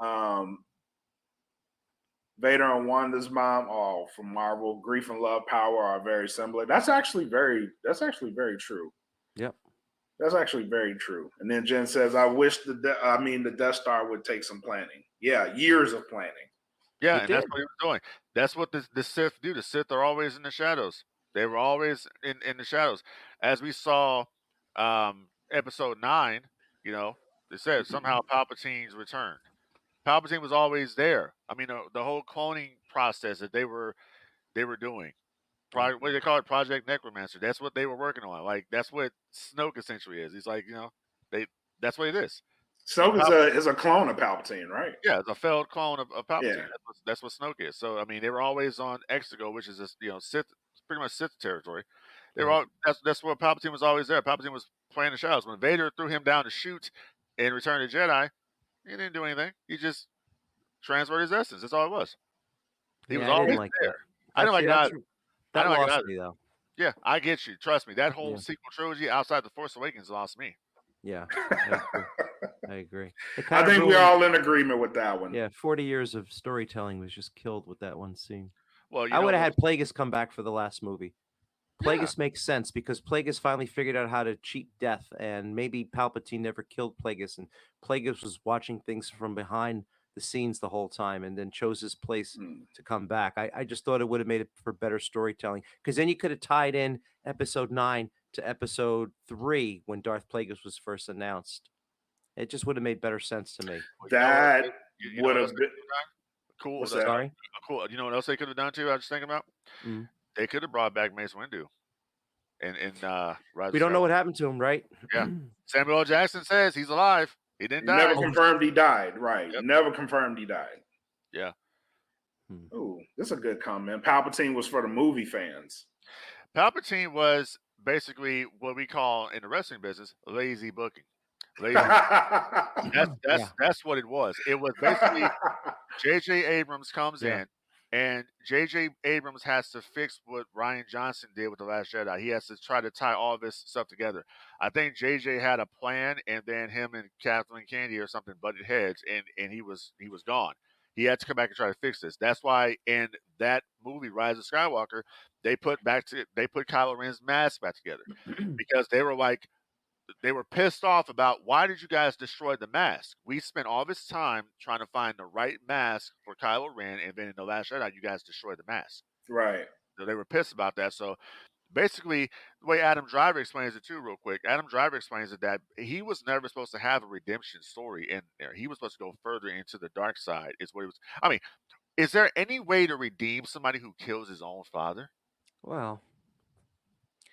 Vader and Wanda's mom, from Marvel, grief and love, power are very similar. That's actually very true. Yep. That's actually very true. And then Jen says, I wish the Death Star would take some planning. Yeah, years of planning. Yeah, and that's what he was doing. That's what the Sith do. The Sith are always in the shadows. They were always in the shadows. As we saw episode 9, they said somehow Palpatine's returned. Palpatine was always there. I mean, the whole cloning process that they were doing. What do they call it? Project Necromancer. That's what they were working on. Like that's what Snoke essentially is. He's like, that's what it is. Snoke is a clone of Palpatine, right? Yeah, it's a failed clone of Palpatine. Yeah. That's what Snoke is. So I mean, they were always on Exegol, which is Sith, pretty much Sith territory. They were all. That's where Palpatine was always there. Palpatine was playing the shadows. When Vader threw him down to shoot in Return of the Jedi, he didn't do anything. He just transferred his essence. That's all it was. He was Yeah, I didn't always like there. that. I didn't like it either. I That didn't like it lost either. me though. Yeah, I get you. Trust me. That whole Yeah. sequel trilogy outside The Force Awakens lost me. Yeah, I agree. I agree. It I kind of think we're ruined. all in agreement with that one. Yeah, 40 years of storytelling was just killed with that one scene. Well, you I know would have what? had Plagueis come back for the last movie. Yeah. Plagueis makes sense because Plagueis finally figured out how to cheat death, and maybe Palpatine never killed Plagueis, and Plagueis was watching things from behind the scenes the whole time, and then chose his place Hmm. to come back. I just thought it would have made it for better storytelling because then you could have tied in Episode 9 to Episode 3 when Darth Plagueis was first announced. It just would have made better sense to me. Well, That you know would what else have they been. could have done? Cool. What's that? Sorry. Cool. You know what else they could have done too? I was just thinking about. Mm. They could have brought back Mace Windu, in Rise We of don't know Skywalker. what happened to him, right? Yeah. Samuel L. Jackson says he's alive. He didn't die. Never confirmed he died. Right. Yep. Never confirmed he died. Yeah. Ooh, that's a good comment. Palpatine was for the movie fans. Palpatine was basically what we call in the wrestling business lazy booking. Lazy. That's what it was. It was basically J.J. Abrams comes in, and J.J. Abrams has to fix what Rian Johnson did with The Last Jedi. He has to try to tie all this stuff together. I think J.J. had a plan, and then him and Kathleen Kennedy or something butted heads, and he was gone. He had to come back and try to fix this. That's why in that movie, Rise of Skywalker, they put Kylo Ren's mask back together because they were pissed off about why did you guys destroy the mask? We spent all this time trying to find the right mask for Kylo Ren, and then in The Last Jedi, you guys destroyed the mask. Right. So they were pissed about that. So basically, the way Adam Driver explains it too, real quick, Adam Driver explains it that he was never supposed to have a redemption story in there. He was supposed to go further into the dark side. Is what it was. I mean, is there any way to redeem somebody who kills his own father? Well,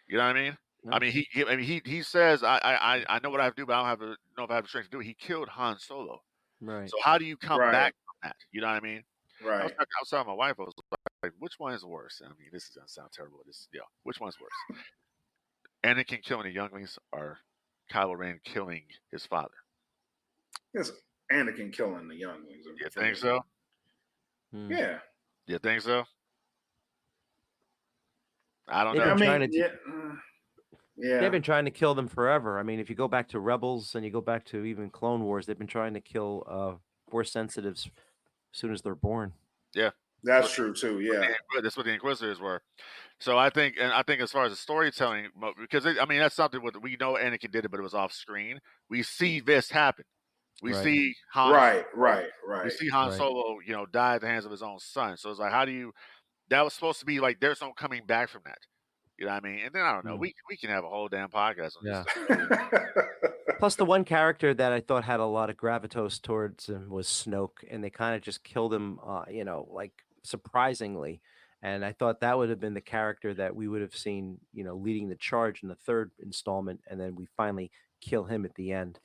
you know what I mean? I mean, he says, I know what I have to do, but I don't know if I have the strength to do it. He killed Han Solo. Right. So how do you come Right. back from that? You know what I mean? I Right. was telling my wife, I was like, which one is worse? I mean, this is gonna sound terrible. Which one's worse? Anakin killing the younglings or Kylo Ren killing his father? It's Anakin killing the younglings. You think so? Yeah. You think so? I don't know. They've been I trying mean, to yeah. They've been trying to kill them forever. I mean, if you go back to Rebels and you go back to even Clone Wars, they've been trying to kill Force sensitives as soon as they're born. Yeah. That's true too. Yeah. That's what the Inquisitors were. So I think as far as the storytelling, because that's something we know Anakin did it, but it was off screen. We see this happen. We Right. see Han. Right. We see Han Right. Solo, die at the hands of his own son. So it's like, how do you? That was supposed to be like, there's no coming back from that. You know what I mean? And then I don't know. We can have a whole damn podcast on this stuff. Plus, the one character that I thought had a lot of gravitas towards him was Snoke, and they kind of just killed him, like surprisingly. And I thought that would have been the character that we would have seen, leading the charge in the third installment, and then we finally kill him at the end.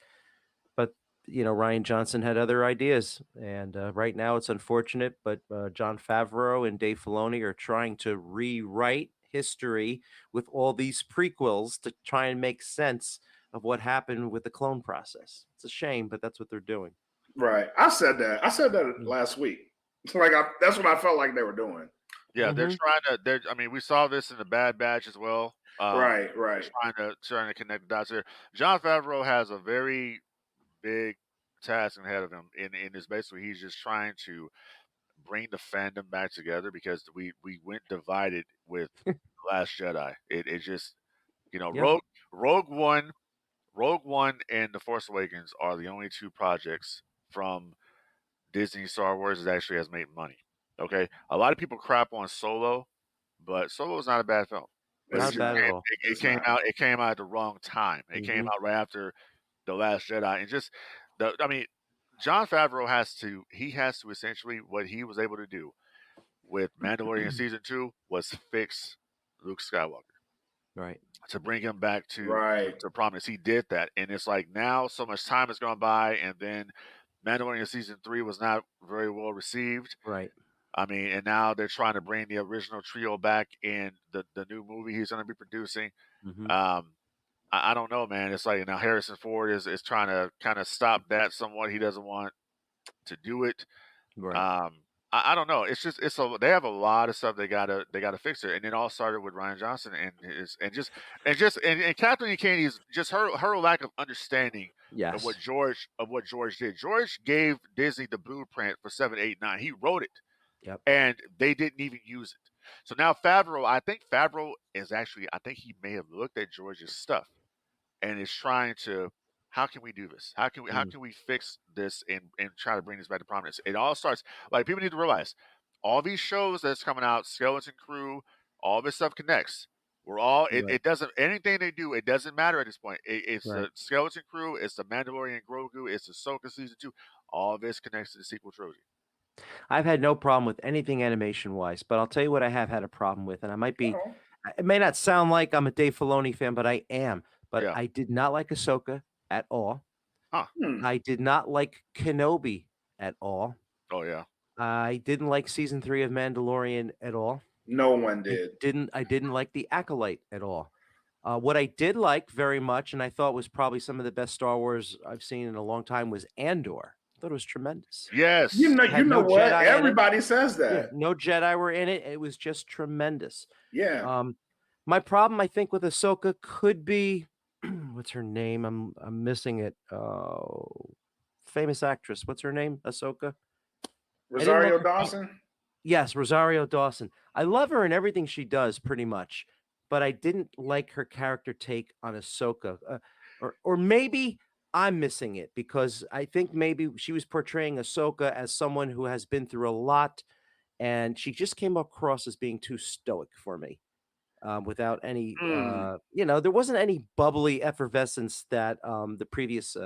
But Rian Johnson had other ideas, and right now it's unfortunate. But Jon Favreau and Dave Filoni are trying to rewrite history with all these prequels to try and make sense of what happened with the clone process. It's a shame, but that's what they're doing. Right. I said that last week. Like that's what I felt like they were doing. Yeah, they're trying to. We saw this in the Bad Batch as well. Right. Trying to connect the dots here. Jon Favreau has a very big task ahead of him, and is basically he's just trying to bring the fandom back together because we went divided with The Last Jedi. It just Rogue One and The Force Awakens are the only two projects from Disney Star Wars that actually has made money. Okay, a lot of people crap on Solo, but Solo is not a bad film. Not bad at all. It came out at the wrong time. It came out right after The Last Jedi, and just Jon Favreau has to essentially what he was able to do with Mandalorian season 2 was fix Luke Skywalker. Right. To bring him back to prominence. He did that. And it's like now so much time has gone by, and then Mandalorian season 3 was not very well received. Right. And now they're trying to bring the original trio back in the new movie he's going to be producing. I don't know, man. It's like now Harrison Ford is trying to kind of stop that somewhat. He doesn't want to do it. Right. I don't know. It's just they have a lot of stuff they gotta fix it, and it all started with Ryan Johnson and and Kathleen Kennedy's just her lack of understanding of Yes. what George did. George gave Disney the blueprint for 7, 8, 9. He wrote it, Yep. and they didn't even use it. So now Favreau, I think Favreau is actually, I think he may have looked at George's stuff and is trying to, how can we do this? How Mm. can we fix this and try to bring this back to prominence? It all starts, like, people need to realize all these shows that's coming out, Skeleton Crew, all this stuff connects. We're all Right. it doesn't, anything they do, it doesn't matter at this point. It's Right. the Skeleton Crew, it's the Mandalorian Grogu, it's Ahsoka season 2. All this connects to the sequel trilogy. I've had no problem with anything animation wise, but I'll tell you what I have had a problem with, and I might be. Oh. It may not sound like I'm a Dave Filoni fan, but I am. But Yeah. I did not like Ahsoka at all. Hmm. I did not like Kenobi at all. Oh yeah. I didn't like season 3 of Mandalorian at all. No one did. I didn't like the Acolyte at all. What I did like very much, and I thought was probably some of the best Star Wars I've seen in a long time, was Andor. I thought it was tremendous. Yes. You Had know no what? Jedi in it. Everybody says Yeah, that. no Jedi were in it. It was just tremendous. Yeah. My problem, I think, with Ahsoka could be what's her name? I'm missing it. Oh, famous actress. What's her name? Ahsoka. Rosario Dawson. Yes, Rosario Dawson. I love her and everything she does, pretty much, but I didn't like her character take on Ahsoka, or maybe I'm missing it because I think maybe she was portraying Ahsoka as someone who has been through a lot, and she just came across as being too stoic for me, without any, there wasn't any bubbly effervescence that the previous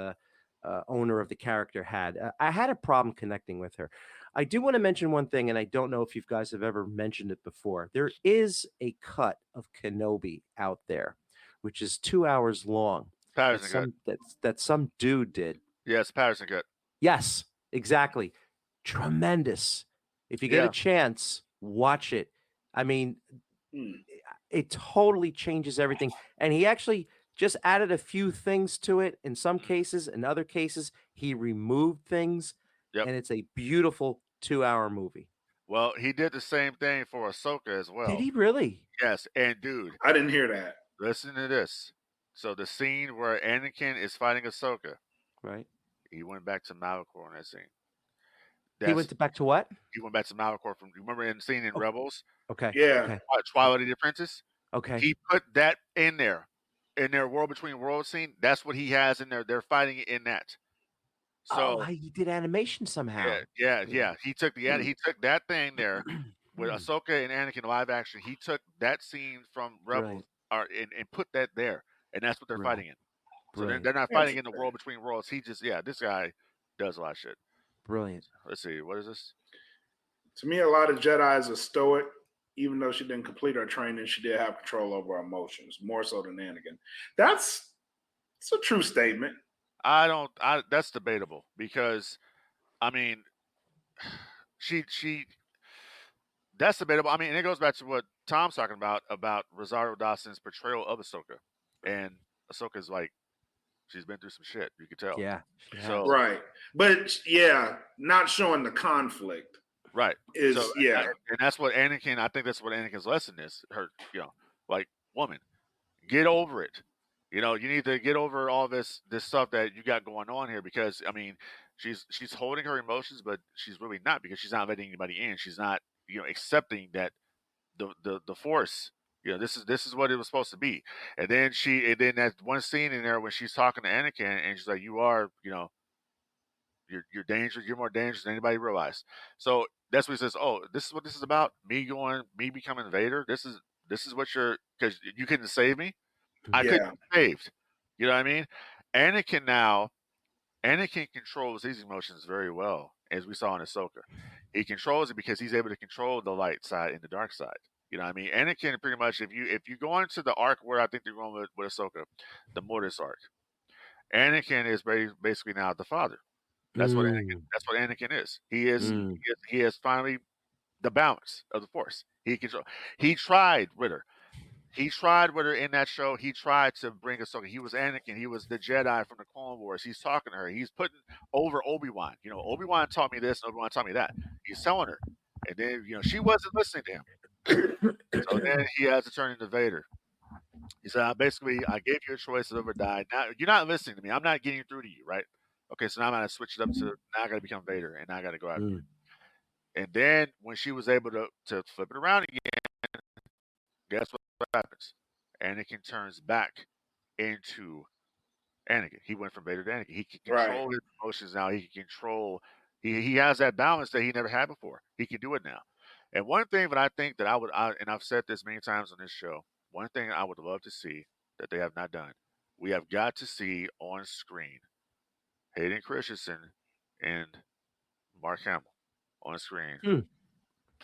owner of the character had. I had a problem connecting with her. I do want to mention one thing, and I don't know if you guys have ever mentioned it before. There is a cut of Kenobi out there, which is 2 hours long. Patterson cut. That some dude did. Yes, Patterson cut. Yes, exactly. Tremendous. If you get a Yeah. chance, watch it. I mean, it totally changes everything. And he actually just added a few things to it in some cases. In other cases, he removed things. Yep. And it's a beautiful 2-hour movie. Well, he did the same thing for Ahsoka as well. Did he really? Yes, and dude, I didn't hear that. listen to this. So the scene where Anakin is fighting Ahsoka, Right. he went back to Malachor in that scene. He went back to what? He went back to Malachor from. You remember in the scene in Rebels, Okay. Yeah. Okay. Twilight of the Apprentice? Okay. He put that in there, in their World Between Worlds scene. That's what he has in there. They're fighting in that. So he did animation somehow. yeah. He took he took that thing there with Ahsoka and Anakin live action. He took that scene from Rebels and put that there, and that's what they're fighting in. So they're not fighting in the World Between Worlds. He just this guy does a lot of shit. Brilliant. Let's see, what is this? To me, a lot of Jedis are stoic. Even though she didn't complete her training, she did have control over her emotions, more so than Anakin. It's a true statement. That's debatable because, I mean, she that's debatable. I mean, and it goes back to what Tom's talking about Rosario Dawson's portrayal of Ahsoka, and Ahsoka's like, she's been through some shit. You could tell. Yeah. So right, but not showing the conflict. Right. Is and that's what Anakin. I think that's what Anakin's lesson is. Her, like, woman, get over it. You need to get over all this stuff that you got going on here, because I mean, she's holding her emotions, but she's really not, because she's not letting anybody in. She's not accepting that the Force. This is what it was supposed to be. And then that one scene in there when she's talking to Anakin and she's like, "You are, you're dangerous. You're more dangerous than anybody realized." So that's what he says. Oh, this is what this is about. Me becoming Vader. This is what because you couldn't save me. I couldn't be saved. You know what I mean? Anakin controls these emotions very well, as we saw in Ahsoka. He controls it because he's able to control the light side and the dark side. You know what I mean? Anakin, pretty much, if you go into the arc where I think they're going with Ahsoka, the Mortis arc, Anakin is basically now the father. That's what Anakin is. He is he is finally the balance of the Force. He tried Ritter. He tried with her in that show. He tried to bring Ahsoka. He was Anakin. He was the Jedi from the Clone Wars. He's talking to her. He's putting over Obi-Wan. You know, Obi-Wan taught me this, and Obi-Wan taught me that. He's telling her. And then, you know, she wasn't listening to him. So then he has to turn into Vader. He said, I gave you a choice to live or die. Now, you're not listening to me. I'm not getting through to you, right? Okay, so now I'm going to switch it up to, now I got to become Vader, and now I got to go after you. And then when she was able to flip it around again, guess what happens? Anakin turns back into Anakin. He went from Vader to Anakin. He can control his emotions now. He can control. He has that balance that he never had before. He can do it now. And one thing that I think that and I've said this many times on this show, one thing I would love to see that they have not done, we have got to see on screen Hayden Christensen and Mark Hamill on screen.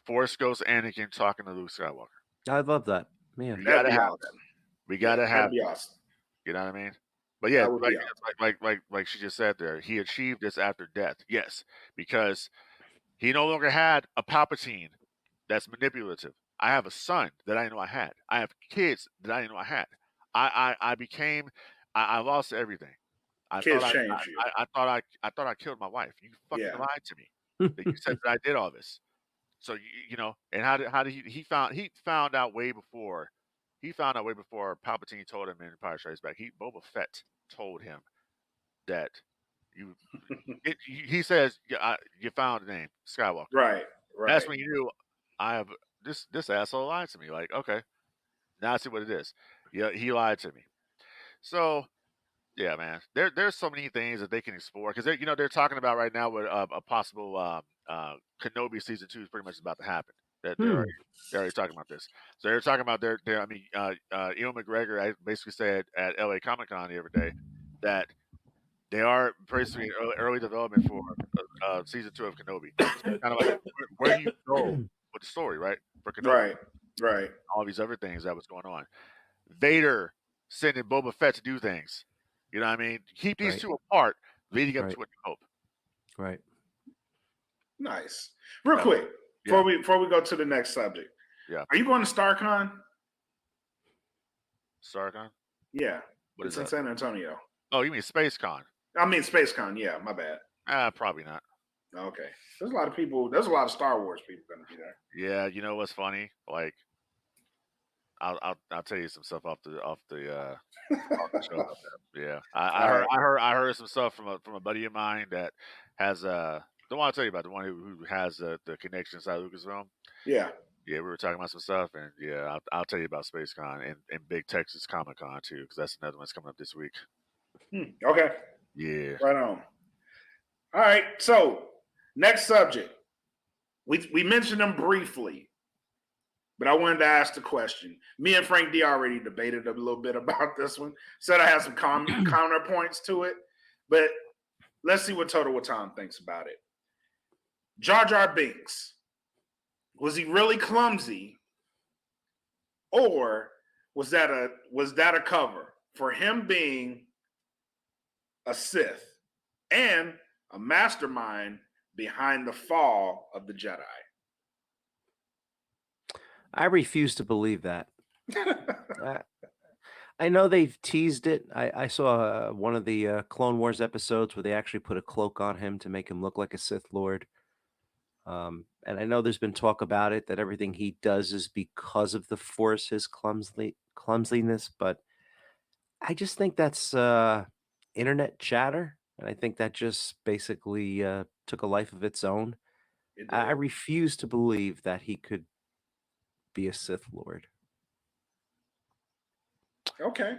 Force Ghost Anakin talking to Luke Skywalker. I love that. Man, we gotta have awesome. that. We gotta have. That'd be awesome. You know what I mean? But yeah, like she just said there, he achieved this after death. Yes, because he no longer had a Palpatine that's manipulative. I have a son that I didn't know I had. I have kids that I didn't know I had. I lost everything. Kids changed you. I thought I killed my wife. You fucking lied to me. That you said that I did all this. So you know, and how did he found out way before. He found out way before Palpatine told him in Empire Strikes Back. Boba Fett told him that he says you found the name Skywalker. Right. That's when you knew I have this asshole lied to me. Like, okay, now I see what it is. Yeah, he lied to me. So yeah, man, there's so many things that they can explore because they're talking about right now with a possible Kenobi season 2 is pretty much about to happen. That they're already talking about this. So they're talking about Ewan McGregor basically said at LA Comic-Con the other day that they are basically in early development for season 2 of Kenobi. So kind of like where do you go with the story, right? For Kenobi, right. All these other things that was going on. Vader sending Boba Fett to do things. You know what I mean? Keep these two apart, leading up to a New Hope. Right. Nice. Real quick. Before we go to the next subject, are you going to StarCon? StarCon? Yeah, it's in San Antonio. Oh, you mean SpaceCon? I mean SpaceCon. Yeah, my bad. Probably not. Okay, there's a lot of people. There's a lot of Star Wars people going to be there. Yeah, you know what's funny? Like, I'll tell you some stuff off the show about that. Yeah, I heard some stuff from a buddy of mine that has the one I'll tell you about, the one who has the connection inside Lucasfilm. Yeah, we were talking about some stuff, and I'll tell you about SpaceCon and Big Texas Comic Con too, because that's another one that's coming up this week. Okay. Yeah. Right on. All right. So next subject, we mentioned them briefly, but I wanted to ask the question. Me and Frank D already debated a little bit about this one. Said I had some counterpoints to it, but let's see what Totowa Tom thinks about it. Jar Jar Binks, was he really clumsy, or was that a cover for him being a Sith and a mastermind behind the fall of the Jedi? I refuse to believe that. I know they've teased it. I saw one of the Clone Wars episodes where they actually put a cloak on him to make him look like a Sith Lord. And I know there's been talk about it, that everything he does is because of the Force, his clumsiness. But I just think that's internet chatter. And I think that just basically took a life of its own. I refuse to believe that he could be a Sith Lord. Okay.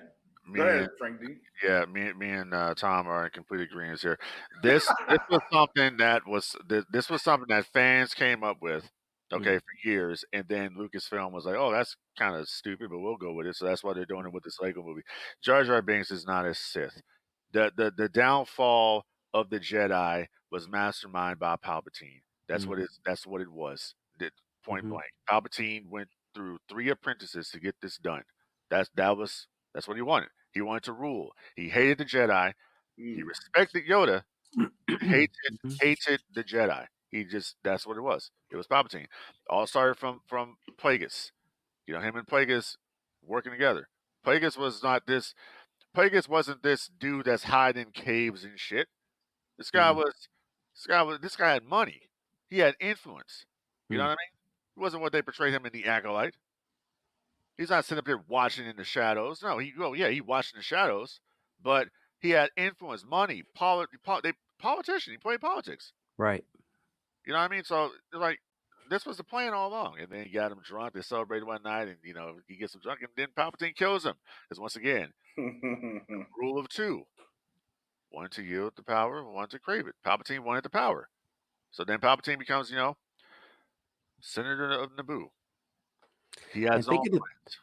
Go ahead, Frank D. Yeah, me and Tom are in complete agreement here. This was something that fans came up with, for years, and then Lucasfilm was like, "Oh, that's kind of stupid, but we'll go with it." So that's why they're doing it with this Lego movie. Jar Jar Binks is not a Sith. The downfall of the Jedi was masterminded by Palpatine. That's what it was. Point blank. Palpatine went through 3 apprentices to get this done. That's what he wanted. He wanted to rule. He hated the Jedi. He respected Yoda. Hated the Jedi. That's what it was. It was Palpatine. All started from Plagueis. Him and Plagueis working together. Plagueis was not this. Plagueis wasn't this dude that's hiding in caves and shit. This guy Mhm. was. This guy had money. He had influence. You know Mm. what I mean? He wasn't what they portrayed him in the Acolyte. He's not sitting up there watching in the shadows. No, he watched in the shadows, but he had influence, money, politician. He played politics. Right. You know what I mean? So like, this was the plan all along. And then he got him drunk. They celebrated one night, and he gets him drunk, and then Palpatine kills him. Because once again, rule of two: one to yield the power, one to crave it. Palpatine wanted the power, so then Palpatine becomes, Senator of Naboo. He has And his own plans.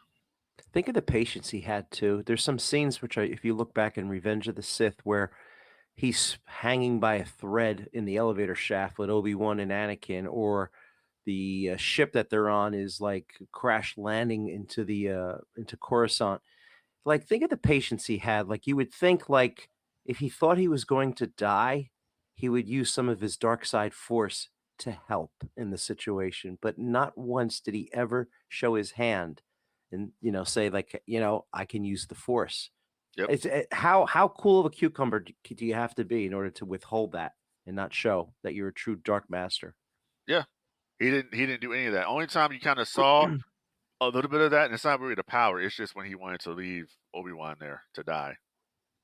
think of the patience he had too. There's some scenes which, if you look back in Revenge of the Sith, where he's hanging by a thread in the elevator shaft with Obi-Wan and Anakin, or the ship that they're on is like crash landing into Coruscant. Like, think of the patience he had. Like, you would think, like, if he thought he was going to die, he would use some of his dark side force to help in the situation. But not once did he ever show his hand and, say, like, I can use the force. Yep. It's how cool of a cucumber do you have to be in order to withhold that and not show that you're a true dark master? Yeah. He didn't do any of that. Only time you kind of saw a little bit of that, and it's not really the power. It's just when he wanted to leave Obi-Wan there to die.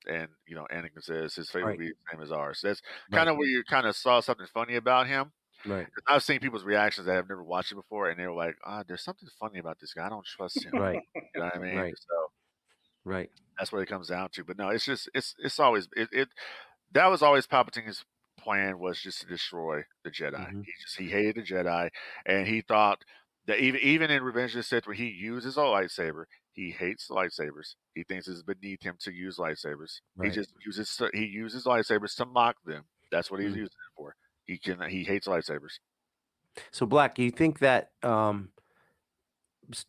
And, Anakin says his fate will Right. be the same as ours. That's Right. kind of where you kind of saw something funny about him. Right. 'Cause I've seen people's reactions that have never watched it before, and they were like, there's something funny about this guy. I don't trust him. Right. You know what I mean? Right. So Right. that's what it comes down to. But no, it's just it's always that was always Palpatine's plan, was just to destroy the Jedi. Mhm. He hated the Jedi, and he thought that even in Revenge of the Sith, where he uses a lightsaber, he hates lightsabers. He thinks it's beneath him to use lightsabers. Right. He uses lightsabers to mock them. That's what he's Mm. using it for. He hates lightsabers. So, Black, do you think that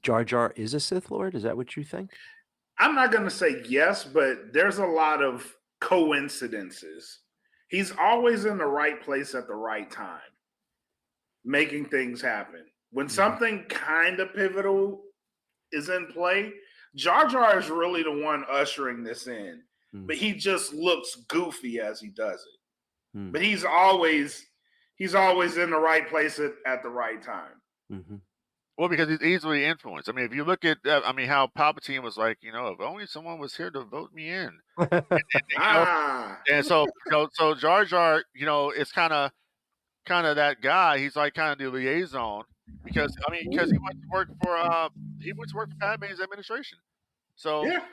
Jar Jar is a Sith Lord? Is that what you think? I'm not going to say yes, but there's a lot of coincidences. He's always in the right place at the right time, making things happen. When something kind of pivotal is in play, Jar Jar is really the one ushering this in, but he just looks goofy as he does it. Mm. But he's always in the right place at the right time. Mm-hmm. Well, because he's easily influenced. I mean, if you look at, how Palpatine was like, if only someone was here to vote me in. And so, so Jar Jar, it's kind of that guy. He's like kind of the liaison because he went to work for Padme's administration. So Yeah.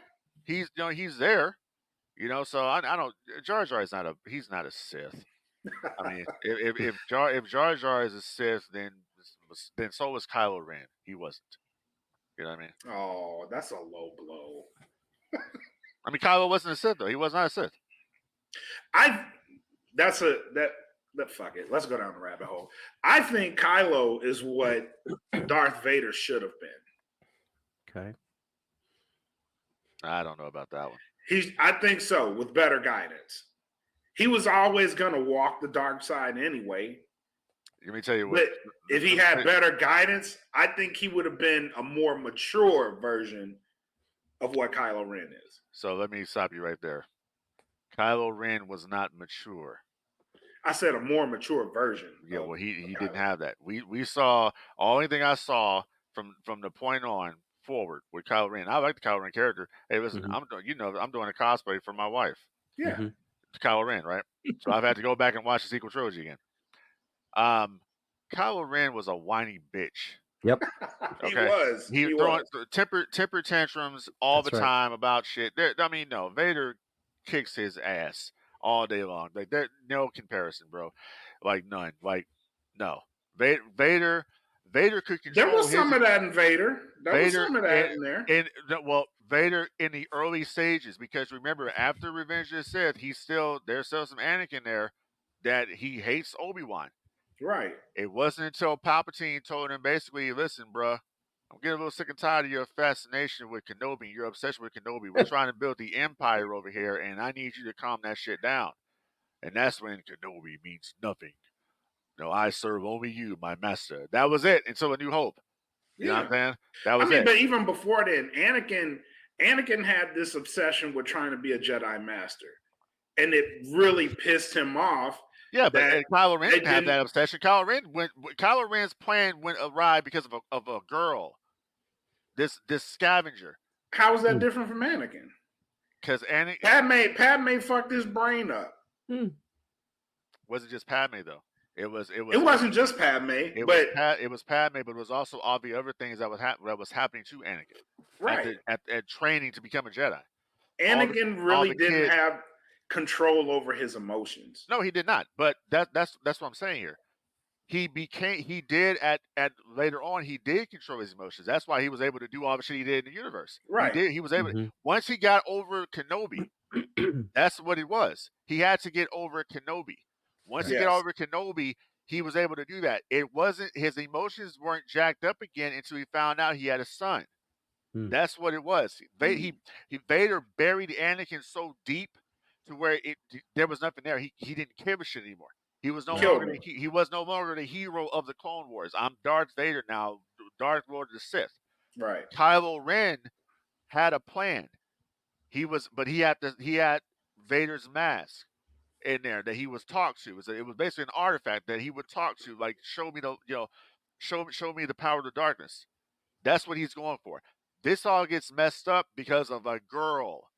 he's there. So I don't. Jar Jar is he's not a Sith. I mean, if Jar Jar is a Sith, then so was Kylo Ren. He wasn't. You know what I mean? Oh, that's a low blow. I mean, Kylo wasn't a Sith though. He was not a Sith. Fuck it. Let's go down the rabbit hole. I think Kylo is what Darth Vader should have been. Okay. I don't know about that one. I think so, with better guidance. He was always going to walk the dark side anyway. Let me tell you what. But if he had better guidance, I think he would have been a more mature version of what Kylo Ren is. So let me stop you right there. Kylo Ren was not mature. I said a more mature version. Yeah, well, he didn't have that. We saw, only thing I saw from the point on forward with Kylo Ren. I like the Kylo Ren character. Hey, listen, I'm doing a cosplay for my wife. Yeah. Mm-hmm. Kylo Ren, right? So I've had to go back and watch the sequel trilogy again. Kylo Ren was a whiny bitch. Yep. Okay. He was throwing temper tantrums all the time about shit. No, Vader kicks his ass all day long. Like, there's no comparison, bro. Like, none. Like, no. Vader could control. There was some of that in Vader. There was some of that in there. Vader in the early stages, because remember, after Revenge of the Sith, there's still some Anakin there that he hates Obi-Wan. Right. It wasn't until Palpatine told him, basically, listen, bruh, I'm getting a little sick and tired of your fascination with Kenobi, your obsession with Kenobi. We're trying to build the Empire over here, and I need you to calm that shit down. And that's when Kenobi means nothing. I serve only you, my master. That was it until A New Hope. You know what I'm Yeah. saying? That was it. But even before then, Anakin had this obsession with trying to be a Jedi Master, and it really pissed him off. Yeah, but that Kylo Ren they didn't have didn't. that obsession. Kylo Ren's plan went awry because of a girl. This scavenger. How is that different from Anakin? Because Padme fucked his brain up. wasn't just Padme though. It wasn't just Padme, it was Padme, but it was also all the other things that was happening to Anakin. Right. At training to become a Jedi. Anakin really didn't have control over his emotions. No, he did not. But that's what I'm saying here. He did at later on, he did control his emotions. That's why he was able to do all the shit he did in the universe. Right. He was able once he got over Kenobi, that's what it was. He had to get over Kenobi. Once he got over Kenobi, he was able to do that. It wasn't his emotions weren't jacked up again until he found out he had a son. That's what it was. Vader buried Anakin so deep to where there was nothing there. He didn't give a shit anymore. He was no longer the hero of the Clone Wars. I'm Darth Vader now, Darth Lord of the Sith. Right. Kylo Ren had a plan. He had Vader's mask in there that he was talked to. It was basically an artifact that he would talk to, like show me the power of the darkness. That's what he's going for. This all gets messed up because of a girl,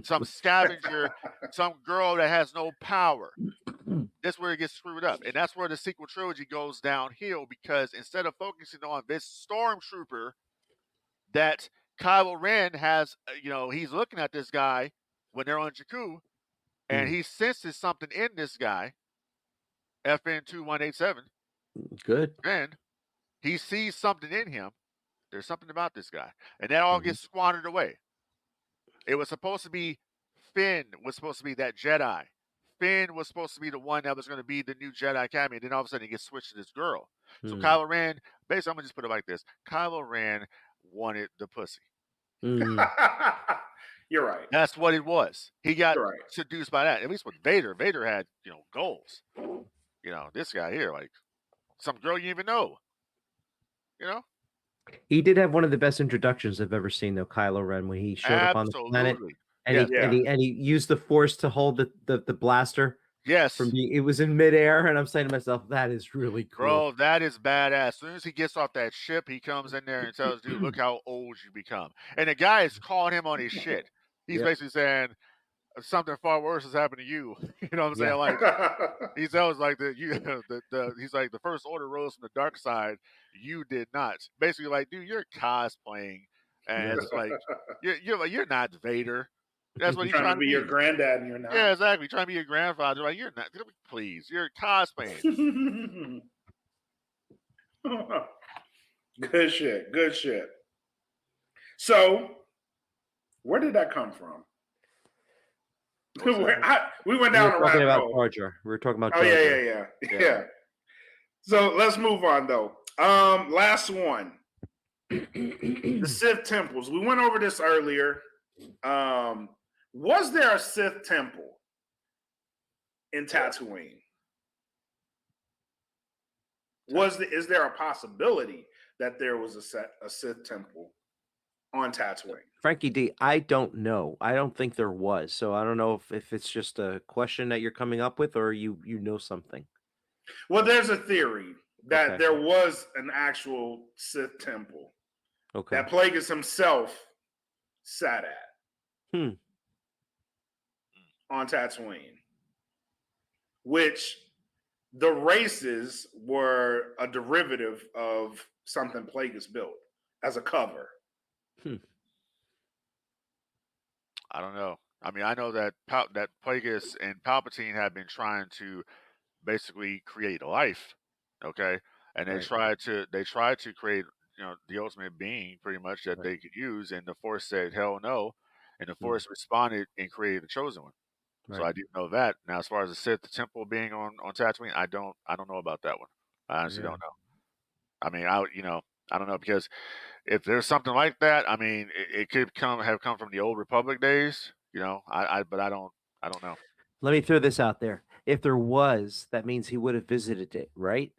some scavenger, some girl that has no power. That's where it gets screwed up. And that's where the sequel trilogy goes downhill, because instead of focusing on this stormtrooper that Kylo Ren has, he's looking at this guy when they're on Jakku, and he senses something in this guy, FN2187. Good. And he sees something in him. There's something about this guy. And that all gets squandered away. It was supposed to be Finn was supposed to be that Jedi. Finn was supposed to be the one that was going to be the new Jedi Academy. And then all of a sudden he gets switched to this girl. So Kylo Ren, basically, I'm going to just put it like this. Kylo Ren wanted the pussy. You're right. That's what it was. He got seduced by that. At least with Vader. Vader had, goals. This guy here, like some girl you even know. He did have one of the best introductions I've ever seen, though, Kylo Ren, when he showed up on the planet. And he used the Force to hold the blaster. Yes. It was in midair, and I'm saying to myself, that is really cool. Bro, that is badass. As soon as he gets off that ship, he comes in there and tells, dude, look how old you become. And the guy is calling him on his shit. He's basically saying something far worse has happened to you. You know what I'm saying? Like he tells like he's like the First Order rose from the dark side. You did not. Basically, like, dude, you're cosplaying, and it's like you're not Vader. That's what he's trying to be. Your granddad, and you're not. Yeah, exactly. Trying to be your grandfather. Like, you're not. Please, you're cosplaying. Good shit. Good shit. So, where did that come from? We went down a rabbit hole. Jar Jar. We were talking about. Oh yeah. So let's move on though. Last one. The Sith temples. We went over this earlier. Was there a Sith temple in Tatooine? Is there a possibility that there was a Sith temple on Tatooine? Frankie D, I don't know. I don't think there was. So I don't know if it's just a question that you're coming up with, or you know something. Well, there's a theory that there was an actual Sith temple that Plagueis himself sat at on Tatooine, which the races were a derivative of something Plagueis built as a cover. I don't know. I mean, I know that that Plagueis and Palpatine have been trying to basically create a life, and they tried to create, the ultimate being, pretty much, that they could use, and the Force said hell no, and the Force responded and created the chosen one. So I do know that. Now, as far as the Sith Temple being on Tatooine, I don't know about that one. I honestly don't know. I mean, I don't know, because if there's something like that, I mean, it could have come from the old Republic days, but I don't know. Let me throw this out there. If there was, that means he would have visited it, right?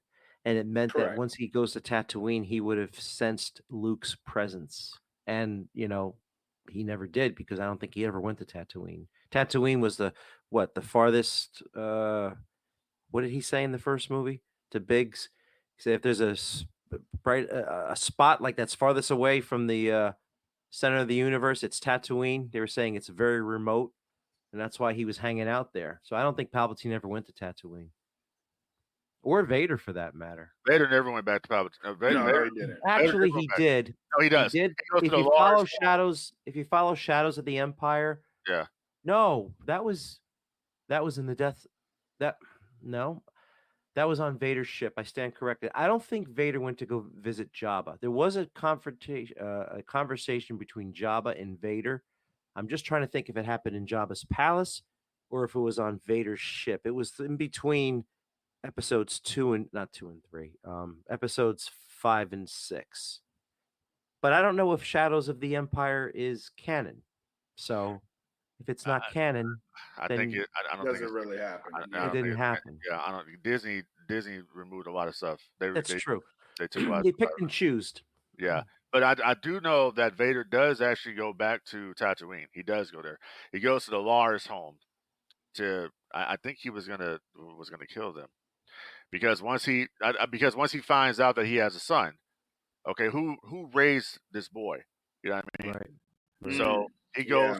and it meant that Correct. once he goes to Tatooine, he would have sensed Luke's presence. And, he never did because I don't think he ever went to Tatooine. Tatooine was the farthest what did he say in the first movie to Biggs? He said if there's a spot like that's farthest away from the center of the universe, it's Tatooine. They were saying it's very remote, and that's why he was hanging out there. So I don't think Palpatine ever went to Tatooine. Or Vader, for that matter. Vader never went back to Palpatine. No, he didn't. Actually, Vader he back. did. No, he does. He did. He goes to If the you Lars follow home. Shadows of the Empire, Yeah. no, that was in the death. That was on Vader's ship. I stand corrected. I don't think Vader went to go visit Jabba. There was a conversation between Jabba and Vader. I'm just trying to think if it happened in Jabba's palace or if it was on Vader's ship. It was in between episodes 2 and 3, episodes 5 and 6. But I don't know if Shadows of the Empire is canon. So if it's not canon, I then think I don't think Doesn't really happen. it didn't happen. Yeah, I don't. Disney removed a lot of stuff. That's true. They took a lot. They picked and chose. Yeah, but I do know that Vader does actually go back to Tatooine. He does go there. He goes to the Lars home to. I think he was gonna kill them because once he finds out that he has a son, okay, who raised this boy? You know what I mean? Right. So he goes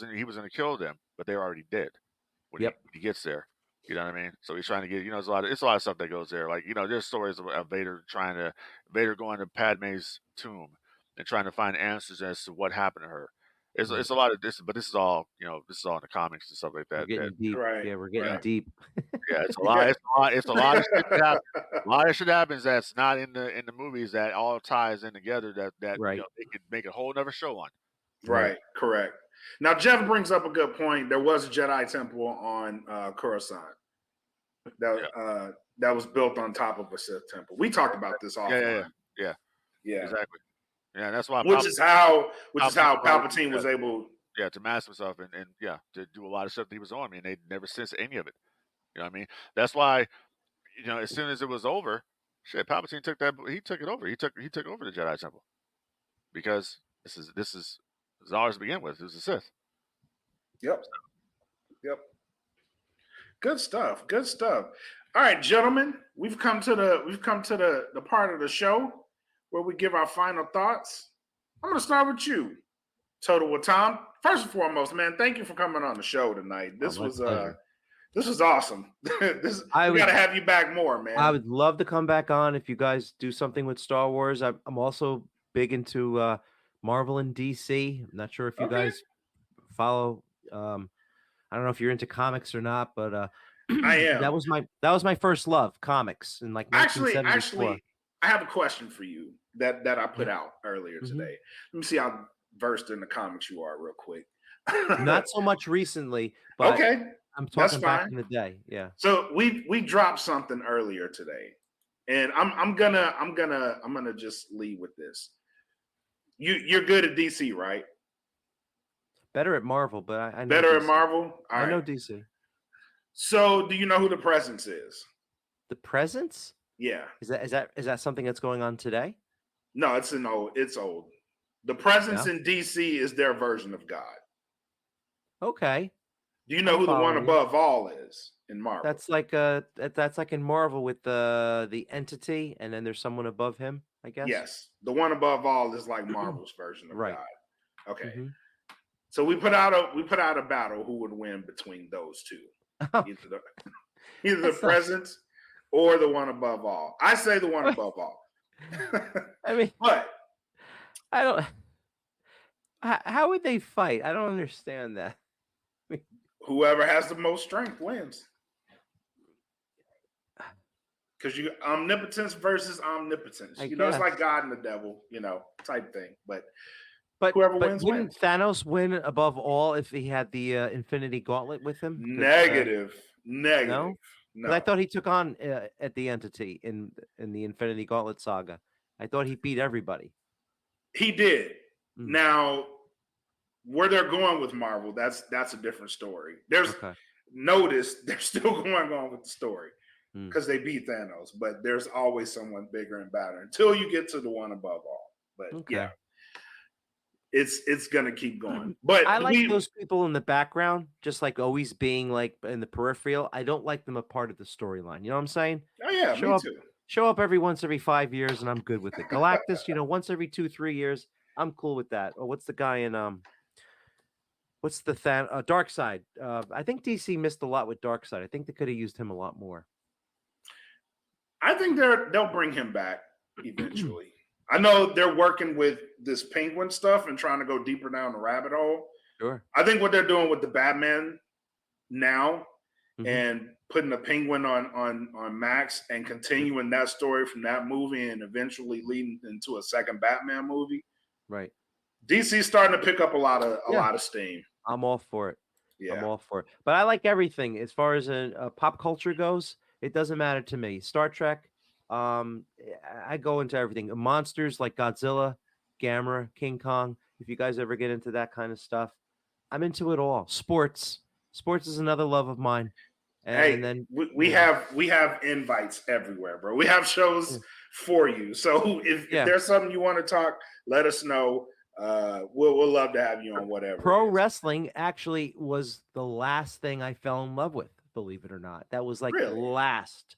and he was going to kill them, but they're already dead when he gets there. You know what I mean? So he's trying to get, it's a lot of stuff that goes there. Like, there's stories of Vader going to Padme's tomb and trying to find answers as to what happened to her. It's a lot of this, but this is all, this is all in the comics and stuff like that. We're getting deep. Right. Yeah, we're getting deep. Yeah, it's a lot. It's a lot of shit that happens. A lot of shit happens that's not in the movies that all ties in together. That Right. They could make a whole other show on. Right, correct. Now, Jeff brings up a good point. There was a Jedi Temple on Coruscant that was built on top of a Sith Temple. We talked about this offline. Yeah, exactly. Yeah, that's why. Which is how Palpatine was able. Yeah, to mask himself and to do a lot of stuff that he was on. I mean, they never sensed any of it. You know what I mean? That's why, as soon as it was over, shit, Palpatine took it over. He took over the Jedi Temple because this is ours to begin with. It was a Sith. Yep. Good stuff. All right, gentlemen, we've come to the part of the show where we give our final thoughts. I'm going to start with you, Totowa Tom. First and foremost, man, thank you for coming on the show tonight. This was awesome. We got to have you back more, man. I would love to come back on if you guys do something with Star Wars. I'm also big into Marvel and DC. I'm not sure if you guys follow. I don't know if you're into comics or not, but I am. That was my first love, comics, in like 1974. Actually, I have a question for you that I put out earlier today. Let me see how versed in the comics you are, real quick. Not so much recently, but okay. I'm talking back in the day. Yeah. So we dropped something earlier today, and I'm gonna just lead with this. You're good at DC, right? Better at Marvel, but I know better DC. at Marvel. I know DC. So, do you know who the Presence is? The Presence? Yeah. Is that something that's going on today? No, it's old. The Presence in DC is their version of God. Okay. Do you know who the one above all is in Marvel? That's like in Marvel with the entity, and then there's someone above him, I guess. Yes, the one above all is like Marvel's version of God. Okay. Mm-hmm. So we put out a battle who would win between those two. Either the Presence or the one above all. I say the one above all. I mean, but I don't. How would they fight? I don't understand that. Whoever has the most strength wins. Because you omnipotence versus omnipotence. It's like God and the devil, type thing. But whoever wins wins. Thanos win above all if he had the Infinity Gauntlet with him? Negative. No. But I thought he took on at the entity in the Infinity Gauntlet saga. I thought he beat everybody. He did. Now, where they're going with Marvel, that's a different story. Notice they're still going on with the story. because they beat Thanos, but there's always someone bigger and badder until you get to the one above all. But Okay. it's gonna keep going. But I like those people in the background, just like always being like in the peripheral. I don't like them a part of the storyline. You know what I'm saying? Oh yeah, Show me up, too. show up every 5 years, and I'm good with it. Galactus, once every 2-3 years, I'm cool with that. Or what's the guy in what's the Dark Side? I think DC missed a lot with Dark Side. I think they could have used him a lot more. I think they'll bring him back eventually. I know they're working with this Penguin stuff and trying to go deeper down the rabbit hole. Sure. I think what they're doing with the Batman now and putting the Penguin on Max and continuing that story from that movie and eventually leading into a second Batman movie. Right. DC's starting to pick up a lot of steam. I'm all for it. Yeah. I'm all for it. But I like everything as far as pop culture goes. It doesn't matter to me. Star Trek. I go into everything. Monsters like Godzilla, Gamera, King Kong. If you guys ever get into that kind of stuff, I'm into it all. Sports is another love of mine. And then we have invites everywhere, bro. We have shows for you. So if there's something you want to talk, let us know. We'll love to have you on whatever. Pro wrestling actually was the last thing I fell in love with, believe it or not. That was like last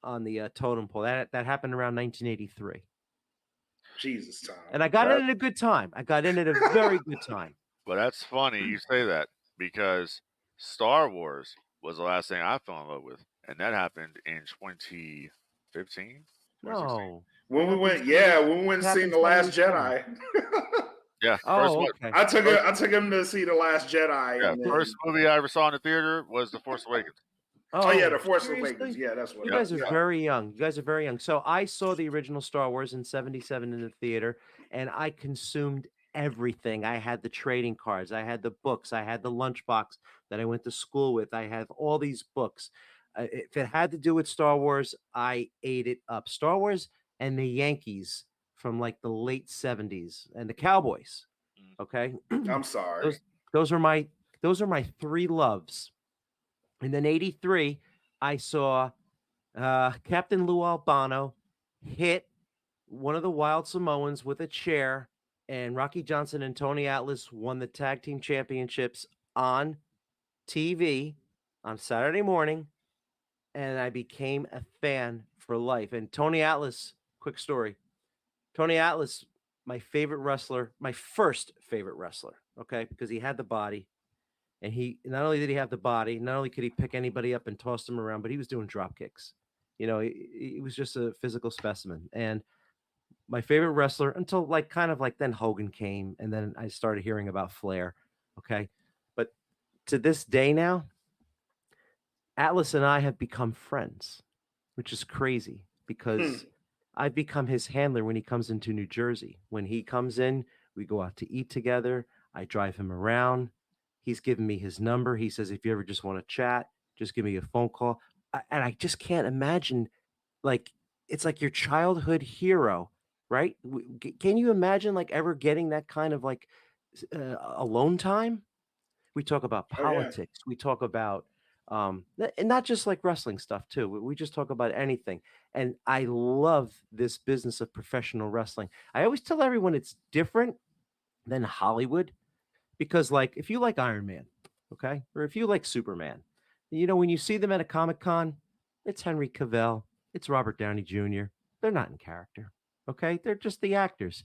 on the totem pole. That happened around 1983. Jesus, Tom. And I got in at a good time. I got in at a very good time. But that's funny you say that because Star Wars was the last thing I fell in love with, and that happened in 2015. No. When we went and seen The Last Jedi. Yeah. Okay. I took him to see The Last Jedi. Yeah, first movie I ever saw in the theater was The Force Awakens. Oh yeah, The Force Awakens. Yeah, that's what. You guys are very young. You guys are very young. So I saw the original Star Wars in '77 in the theater, and I consumed everything. I had the trading cards, I had the books, I had the lunchbox that I went to school with. I have all these books. If it had to do with Star Wars, I ate it up. Star Wars and the Yankees from like the late '70s and the Cowboys. Okay, I'm sorry. Those are my three loves. And then '83, I saw Captain Lou Albano hit one of the Wild Samoans with a chair, and Rocky Johnson and Tony Atlas won the tag team championships on TV on Saturday morning, and I became a fan for life. And Tony Atlas, quick story. Tony Atlas, my favorite wrestler, my first favorite wrestler, okay, because he had the body. And he not only did he have the body, not only could he pick anybody up and toss them around, but he was doing drop kicks. He was just a physical specimen. And my favorite wrestler until kind of then Hogan came, and then I started hearing about Flair. Okay. But to this day now, Atlas and I have become friends, which is crazy because I've become his handler when he comes into New Jersey. When he comes in, we go out to eat together. I drive him around. He's given me his number. He says, if you ever just want to chat, just give me a phone call. And I just can't imagine, it's like your childhood hero, right? Can you imagine ever getting that kind of alone time? We talk about politics. We talk about, and not just wrestling stuff too. We just talk about anything. And I love this business of professional wrestling. I always tell everyone it's different than Hollywood. Because if you like Iron Man, okay, or if you like Superman, when you see them at a Comic-Con, it's Henry Cavill, it's Robert Downey Jr. They're not in character, okay? They're just the actors.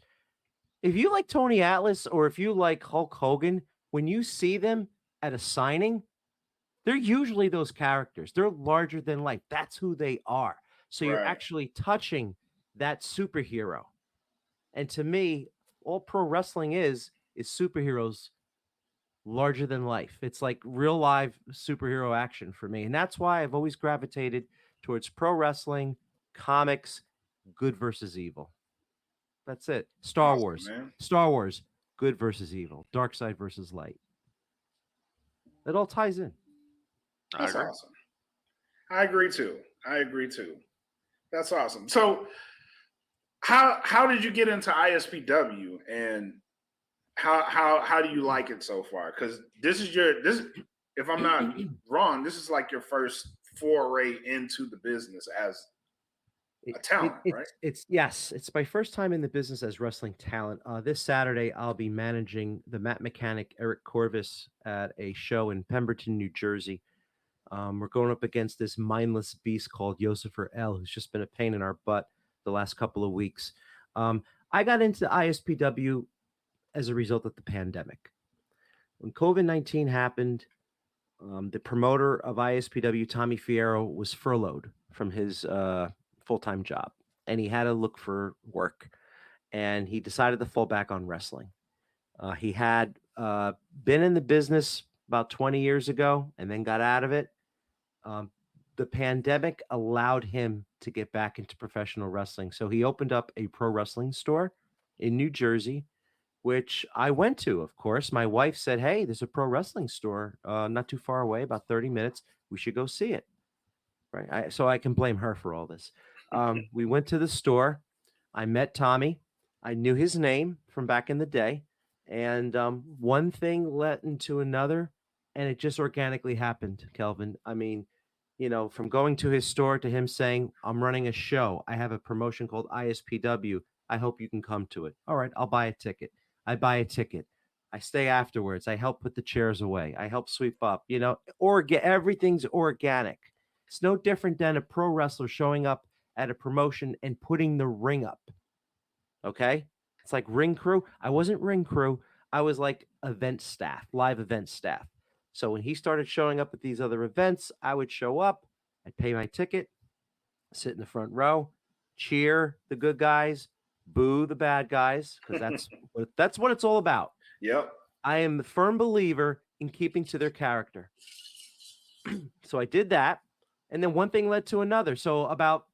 If you like Tony Atlas or if you like Hulk Hogan, when you see them at a signing, they're usually those characters. They're larger than life. That's who they are. So you're actually touching that superhero. And to me, all pro wrestling is superheroes larger than life. It's like real live superhero action for me. And that's why I've always gravitated towards pro wrestling, comics, good versus evil. That's it. Star Wars, good versus evil, dark side versus light. It all ties in. That's awesome. I agree too. That's awesome. So how did you get into ISPW, and how do you like it so far? Because this is if I'm not wrong, this is your first foray into the business as a talent, right? It's my first time in the business as wrestling talent. This Saturday, I'll be managing the mat mechanic Eric Corvus at a show in Pemberton, New Jersey. We're going up against this mindless beast called Yosifer L, who's just been a pain in our butt the last couple of weeks. I got into ISPW as a result of the pandemic. When COVID-19 happened, the promoter of ISPW, Tommy Fierro, was furloughed from his full-time job, and he had to look for work, and he decided to fall back on wrestling. He had been in the business about 20 years ago and then got out of it. The pandemic allowed him to get back into professional wrestling. So he opened up a pro wrestling store in New Jersey, which I went to, of course. My wife said, hey, there's a pro wrestling store not too far away, about 30 minutes. We should go see it. Right. So I can blame her for all this. We went to the store. I met Tommy. I knew his name from back in the day. And one thing led into another, and it just organically happened, Kelvin. I mean, from going to his store to him saying, I'm running a show. I have a promotion called ISPW. I hope you can come to it. All right, I'll buy a ticket. I buy a ticket. I stay afterwards. I help put the chairs away. I help sweep up, everything's organic. It's no different than a pro wrestler showing up at a promotion and putting the ring up. Okay? It's like ring crew. I wasn't ring crew. I was like event staff, live event staff. So when he started showing up at these other events, I would show up, I'd pay my ticket, sit in the front row, cheer the good guys, boo the bad guys, because that's what it's all about. Yep. I am a firm believer in keeping to their character. So I did that. And then one thing led to another. So about,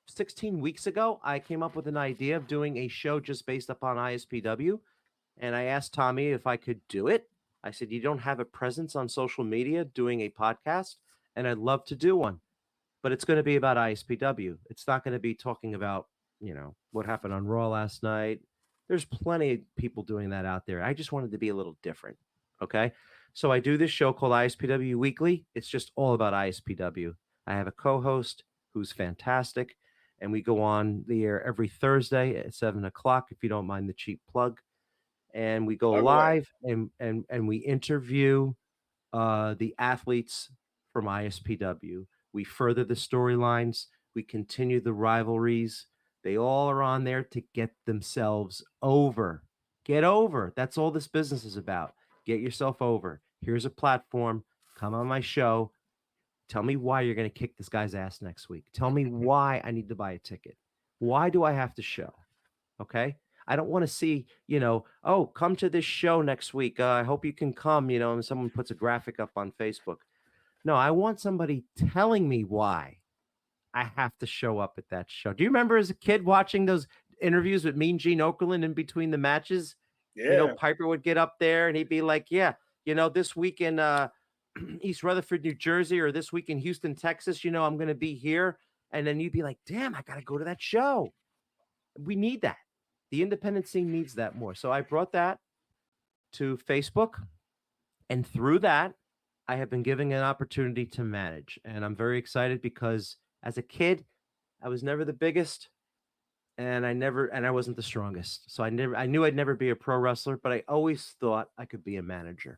16 weeks ago, I came up with an idea of doing a show just based upon ISPW. And I asked Tommy if I could do it. I said, you don't have a presence on social media doing a podcast, and I'd love to do one. But it's going to be about ISPW. It's not going to be talking about, what happened on Raw last night. There's plenty of people doing that out there. I just wanted to be a little different. Okay. So I do this show called ISPW Weekly. It's just all about ISPW. I have a co-host who's fantastic, and we go on the air every Thursday at 7:00, if you don't mind the cheap plug. And we go live and we interview the athletes from ISPW. We further the storylines. We continue the rivalries. They all are on there to get themselves over. Get over. That's all this business is about. Get yourself over. Here's a platform. Come on my show. Tell me why you're going to kick this guy's ass next week. Tell me why I need to buy a ticket. Why do I have to show? Okay? I don't want to see, come to this show next week. I hope you can come, and someone puts a graphic up on Facebook. No, I want somebody telling me why I have to show up at that show. Do you remember as a kid watching those interviews with Mean Gene Okerlund in between the matches? Yeah. Piper would get up there and he'd be like, this week in East Rutherford, New Jersey, or this week in Houston, Texas, I'm going to be here. And then you'd be like, damn, I got to go to that show. We need that. The independent scene needs that more. So I brought that to Facebook, and through that, I have been given an opportunity to manage. And I'm very excited because as a kid, I was never the biggest, and I wasn't the strongest. So I knew I'd never be a pro wrestler, but I always thought I could be a manager.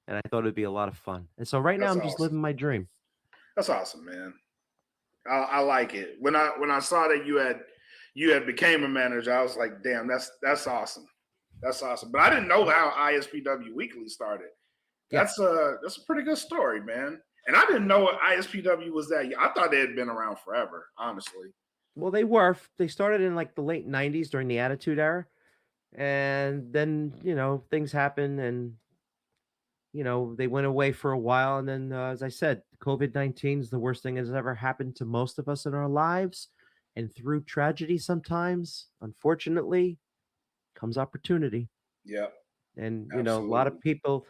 And I thought it'd be a lot of fun. And so right now I'm just living my dream. That's awesome, man. I like it. When I saw that you had became a manager, I was like, damn, that's awesome. That's awesome. But I didn't know how ISPW Weekly started. That's a pretty good story, man. And I didn't know what ISPW was that. I thought they had been around forever, honestly. Well, they were. They started in like the late 90s during the Attitude Era. And then, things happened and, they went away for a while. And then, as I said, COVID-19 is the worst thing that's ever happened to most of us in our lives. And through tragedy sometimes, unfortunately, comes opportunity. Yeah. And, a lot of people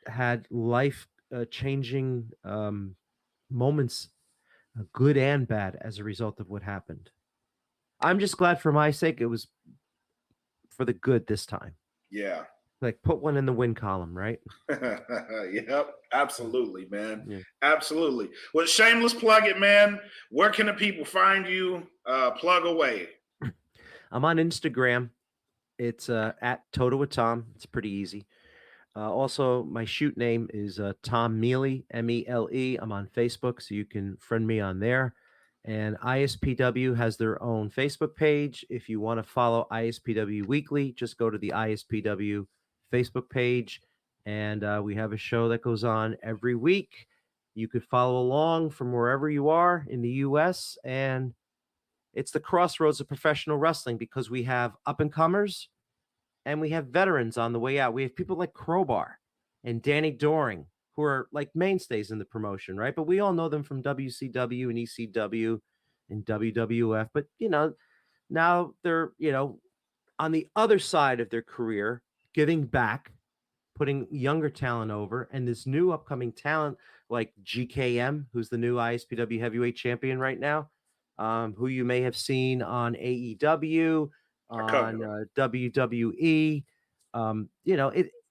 had life changing moments, good and bad, as a result of what happened. I'm just glad for my sake it was for the good this time. Yeah. Like put one in the win column, right? Yep, absolutely, man. Yeah. Absolutely. Well, shameless plug it, man. Where can the people find you? Plug away. I'm on Instagram. It's at Totowa Tom. It's pretty easy. Also, my shoot name is Tom Mealy, Mele. I'm on Facebook, so you can friend me on there. And ISPW has their own Facebook page. If you want to follow ISPW Weekly, just go to the ISPW Facebook page. And we have a show that goes on every week. You could follow along from wherever you are in the US. And it's the crossroads of professional wrestling because we have up and comers and we have veterans on the way out. We have people like Crowbar and Danny Doring, who are like mainstays in the promotion, right? But we all know them from WCW and ECW and WWF. But, now they're, on the other side of their career, giving back, putting younger talent over, and this new upcoming talent like GKM, who's the new ISPW heavyweight champion right now, who you may have seen on AEW, on WWE.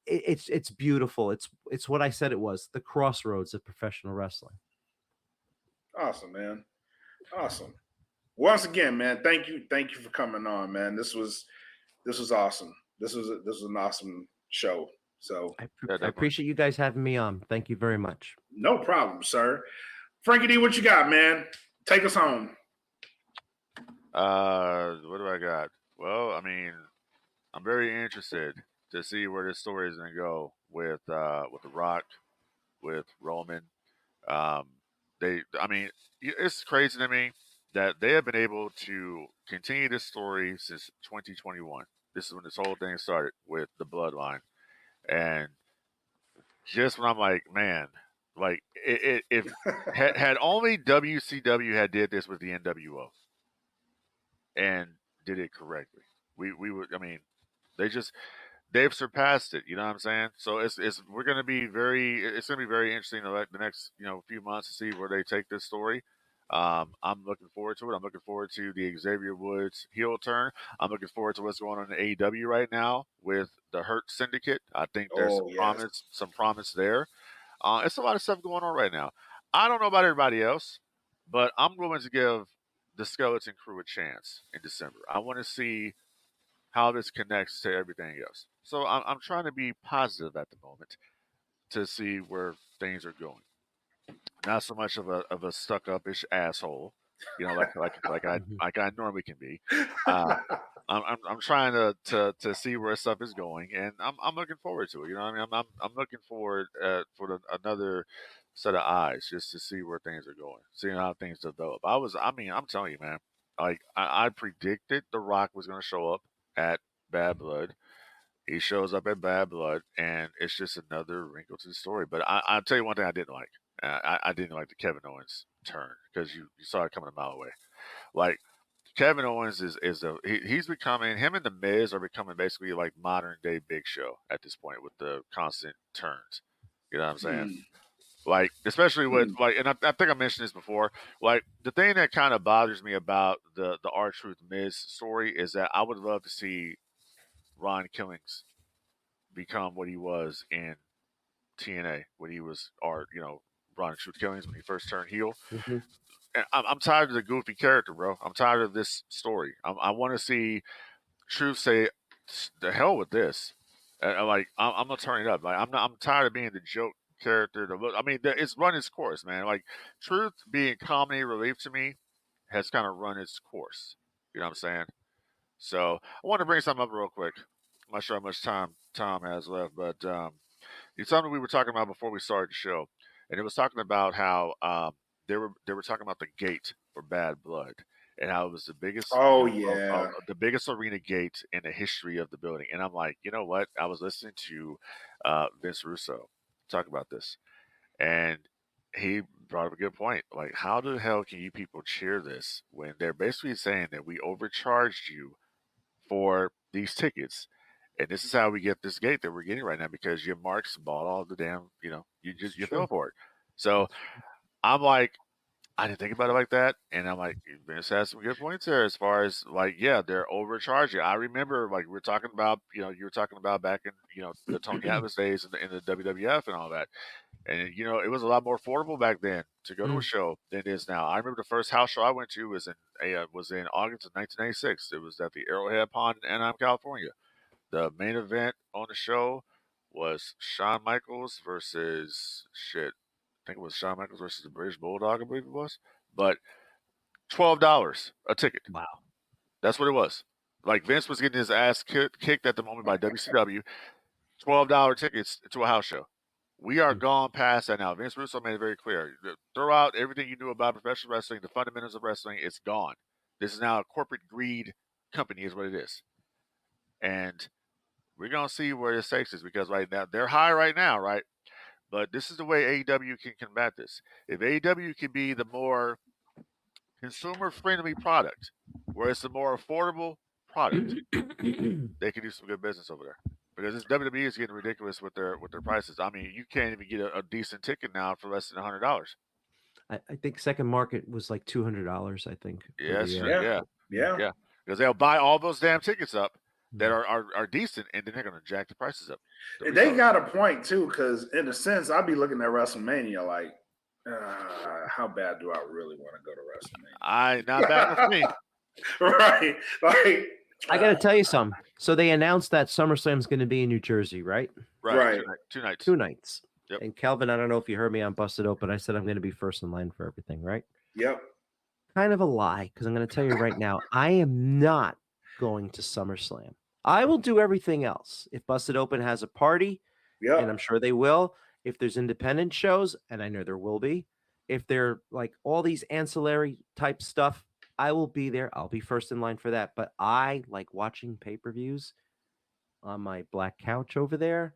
It's beautiful. It's what I said it was, the crossroads of professional wrestling. Awesome, man. Awesome. Once again, man, thank you for coming on, man. This was awesome. This was an awesome show. So I appreciate you guys having me on. Thank you very much. No problem, sir. Frankie D, what you got, man? Take us home. What do I got? Well, I mean, I'm very interested to see where this story is going to go with The Rock, with Roman. It's crazy to me that they have been able to continue this story since 2021. This is when this whole thing started with the bloodline, and just when I'm like, man, like if had only WCW had did this with the NWO and did it correctly, we would. I mean, they've surpassed it. You know what I'm saying? So it's we're gonna be very it's gonna be very interesting the next few months to see where they take this story. I'm looking forward to it. I'm looking forward to the Xavier Woods heel turn. I'm looking forward to what's going on in AEW right now with the Hurt Syndicate. I think there's some promise there. It's a lot of stuff going on right now. I don't know about everybody else, but I'm going to give the Skeleton Crew a chance in December. I want to see how this connects to everything else. So I'm trying to be positive at the moment to see where things are going. Not so much of a stuck up-ish asshole, like I normally can be. I'm trying to see where stuff is going, and I'm looking forward to it. You know what I mean? I'm looking forward for another set of eyes just to see where things are going, seeing how things develop. I'm telling you, man. Like I predicted The Rock was going to show up at Bad Blood. He shows up at Bad Blood, and it's just another wrinkle to the story. But I'll tell you one thing I didn't like. I didn't like the Kevin Owens turn because you saw it coming a mile away. Like Kevin Owens he's becoming, him and the Miz are becoming basically like modern day Big Show at this point with the constant turns. You know what I'm saying? Like especially with and I think I mentioned this before. Like the thing that kind of bothers me about the R-Truth Miz story is that I would love to see Ron Killings become what he was in TNA when he was Ron Truth Killings when he first turned heel. Mm-hmm. And I'm tired of the goofy character, bro. I'm tired of this story. I want to see Truth say, "The hell with this." And I'm gonna turn it up. Like I'm tired of being the joke character. It's run its course, man. Like Truth being comedy relief to me has kind of run its course. You know what I'm saying? So I want to bring something up real quick. I'm not sure how much time Tom has left, but it's something we were talking about before we started the show, and it was talking about how they were talking about the gate for Bad Blood and how it was the biggest the biggest arena gate in the history of the building. And I'm like, you know what? I was listening to Vince Russo talk about this, and he brought up a good point. Like, how the hell can you people cheer this when they're basically saying that we overcharged you for these tickets? And this is how we get this gate that we're getting right now because your marks bought all the damn, you fell for it. So I'm like, I didn't think about it like that, and I'm like, Vince has some good points there as far as like, yeah, they're overcharging. I remember like we were talking about, you were talking about back in the Tony Atlas days in the WWF and all that, and it was a lot more affordable back then to go to a show than it is now. I remember the first house show I went to was in August of 1996. It was at the Arrowhead Pond in Anaheim, California. The main event on the show was Shawn Michaels versus shit. I think it was Shawn Michaels versus the British Bulldog, I believe it was. But $12 a ticket. Wow. That's what it was. Like Vince was getting his ass kicked at the moment by WCW. $12 tickets to a house show. We are gone past that now. Vince Russo made it very clear. Throw out everything you knew about professional wrestling, the fundamentals of wrestling. It's gone. This is now a corporate greed company, is what it is. And we're gonna see where this takes us because right now they're high right now, right? But this is the way AEW can combat this. If AEW can be the more consumer-friendly product, where it's a more affordable product, they can do some good business over there. Because this WWE is getting ridiculous with their prices. I mean, you can't even get a decent ticket now for less than $100. I think Second Market was like $200. I think. Yeah, sure. Yeah. Because they'll buy all those damn tickets up that are decent, and then they're going to jack the prices up. They got a point too, because in a sense, I'll be looking at WrestleMania like, how bad do I really want to go to WrestleMania? Not bad for me. Right. Like, I got to tell you something. So they announced that SummerSlam's going to be in New Jersey, right? Right. 2 nights. 2 nights. Yep. And Kelvin, I don't know if you heard me on Busted Open. I said I'm going to be first in line for everything, right? Yep. Kind of a lie, because I'm going to tell you right now, I am not going to SummerSlam. I will do everything else. If Busted Open has a party, and I'm sure they will, if there's independent shows, and I know there will be, if they're like all these ancillary type stuff, I will be there. I'll be first in line for that. But I like watching pay-per-views on my black couch over there,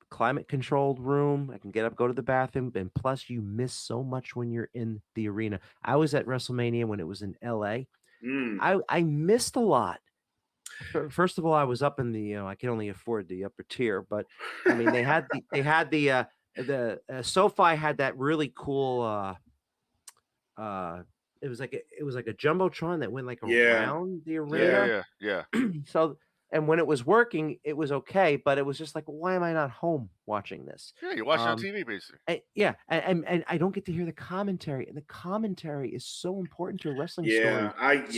climate controlled room. I can get up, go to the bathroom. And plus you miss so much when you're in the arena. I was at WrestleMania when it was in LA. I missed a lot. First of all, I was up in the, I can only afford the upper tier, but I mean, they had the SoFi had that really cool, it was like a jumbotron that went like around the arena. Yeah. So, and when it was working, it was okay, but it was just like, why am I not home watching this? Yeah, you're watching on TV basically. And I don't get to hear the commentary, and the commentary is so important to a wrestling story.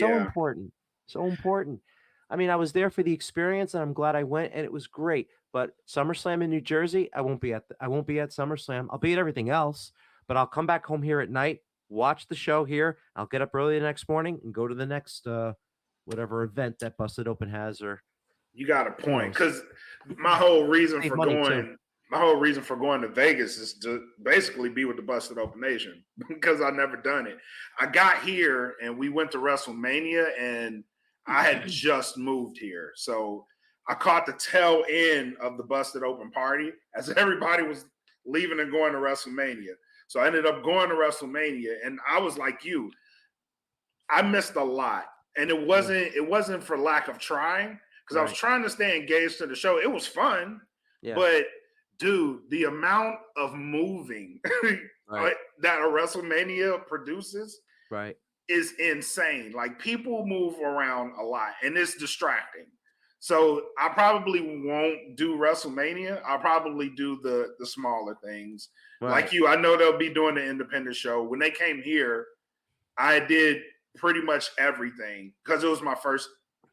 So important. I mean, I was there for the experience, and I'm glad I went, and it was great. But SummerSlam in New Jersey, I won't be at SummerSlam. I'll be at everything else, but I'll come back home here at night, watch the show here. I'll get up early the next morning and go to the next whatever event that Busted Open has. Or you got a point, because my whole reason for going to Vegas is to basically be with the Busted Open Nation, because I've never done it. I got here and we went to WrestleMania, and I had just moved here. So I caught the tail end of the Busted Open party as everybody was leaving and going to WrestleMania. So I ended up going to WrestleMania, and I was like you. I missed a lot. And it wasn't for lack of trying, because I was trying to stay engaged to the show. It was fun. Yeah. But dude, the amount of moving that a WrestleMania produces is insane. Like, people move around a lot, and it's distracting. So I probably won't do WrestleMania. I'll probably do the smaller things. Like you, I know they'll be doing the independent show. When they came here, I did pretty much everything because it was my first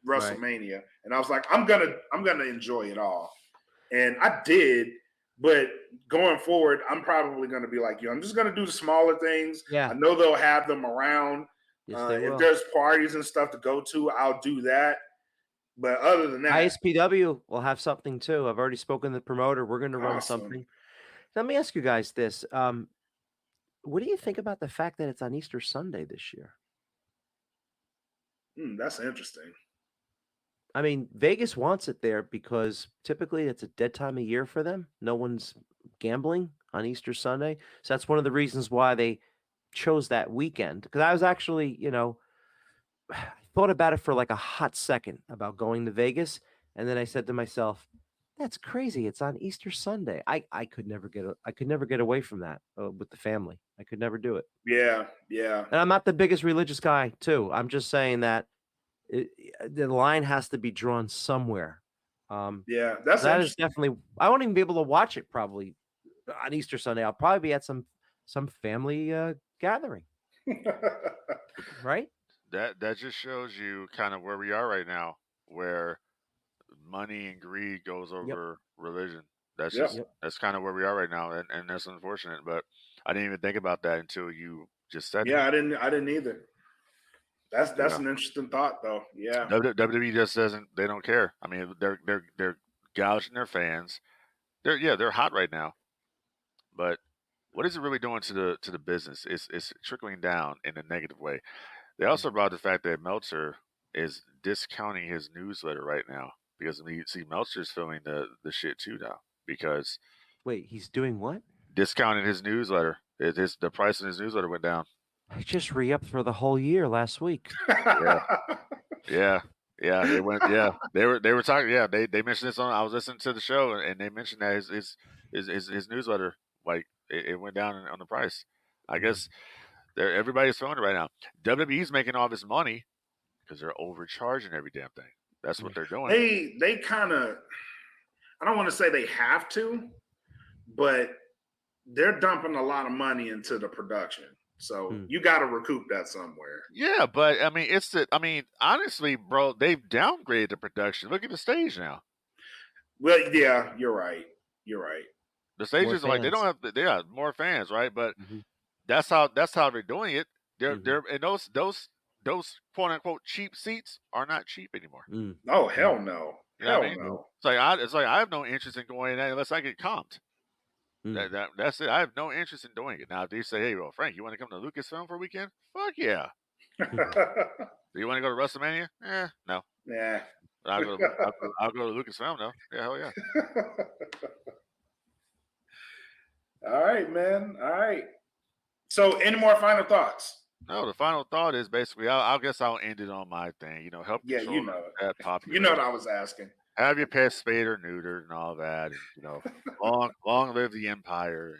WrestleMania, and I was like, I'm gonna enjoy it all, and I did. But going forward, I'm probably gonna be like you. I'm just gonna do the smaller things. Yeah, I know they'll have them around. Yes, if there's parties and stuff to go to, I'll do that. But other than that, ISPW will have something too. I've already spoken to the promoter. We're going to run something. Let me ask you guys this. What do you think about the fact that it's on Easter Sunday this year? That's interesting. I mean, Vegas wants it there because typically it's a dead time of year for them. No one's gambling on Easter Sunday. So that's one of the reasons why they chose that weekend. Because I was actually, I thought about it for like a hot second about going to Vegas. And then I said to myself, That's crazy. It's on Easter Sunday. I could never get away from that with the family. I could never do it. Yeah. And I'm not the biggest religious guy, too. I'm just saying that the line has to be drawn somewhere. Yeah, that's that is definitely. I won't even be able to watch it probably on Easter Sunday. I'll probably be at some family gathering, right? That just shows you kind of where we are right now, where money and greed goes over religion. That's that's kind of where we are right now, and that's unfortunate. But I didn't even think about that until you just said. Yeah, I didn't either. That's an interesting thought, though. Yeah, WWE just doesn't. They don't care. I mean, they're gouging their fans. They're hot right now, but what is it really doing to the business? It's trickling down in a negative way. They also brought the fact that Meltzer is discounting his newsletter right now because Meltzer's filming the shit too now because. Wait, he's doing what? Discounting his newsletter. The price of his newsletter went down. I just re-upped for the whole year last week. Yeah. They went. Yeah, they were talking. Yeah, they mentioned this on. I was listening to the show, and they mentioned that his newsletter, like it went down on the price. I guess everybody's feeling it right now. WWE's making all this money because they're overcharging every damn thing. That's what they're doing. They kind of. I don't want to say they have to, but they're dumping a lot of money into the production. So you got to recoup that somewhere. Yeah, but I mean, honestly, bro, they've downgraded the production. Look at the stage now. Well, yeah, you're right. The stages are like they don't have. They have more fans, right? But that's how they're doing it. They're and those quote unquote cheap seats are not cheap anymore. Oh hell no, hell no. It's like I have no interest in going in unless I get comped. That's it. I have no interest in doing it. Now, if they say, "Hey, well, Frank, you want to come to Lucasfilm for a weekend?" Fuck yeah. Do you want to go to WrestleMania? No. Yeah. I'll go to Lucasfilm though. Yeah, hell yeah. All right, man. All right. So, any more final thoughts? No, the final thought is basically, I guess I'll end it on my thing. Help. Yeah, you know it. That popular. You know what I was asking. Have your pets spayed or neutered and all that, and long live the Empire,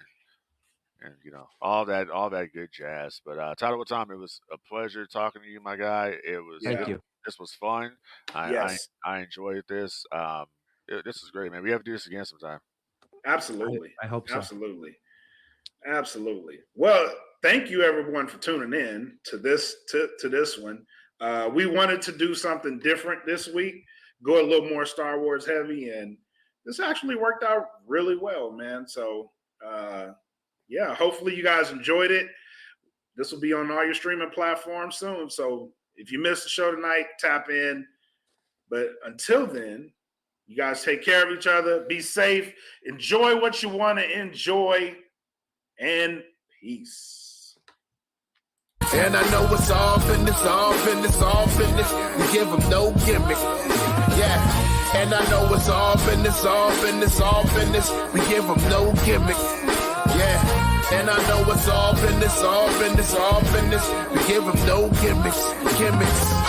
and all that good jazz. But Totowa Tom, it was a pleasure talking to you, my guy. It was. Thank you. This was fun. I enjoyed this. This is great, man. We have to do this again sometime. Absolutely. I hope so. Absolutely. Well, thank you everyone for tuning in to this one. We wanted to do something different this week. Go a little more Star Wars heavy, and this actually worked out really well, man. So, hopefully you guys enjoyed it. This will be on all your streaming platforms soon. So if you missed the show tonight, tap in. But until then, you guys take care of each other. Be safe. Enjoy what you want to enjoy. And peace. And I know it's all business, We give them no gimmick. Yeah. And I know it's all business, We give them no gimmick. Yeah. And I know it's all business, We give them no gimmicks.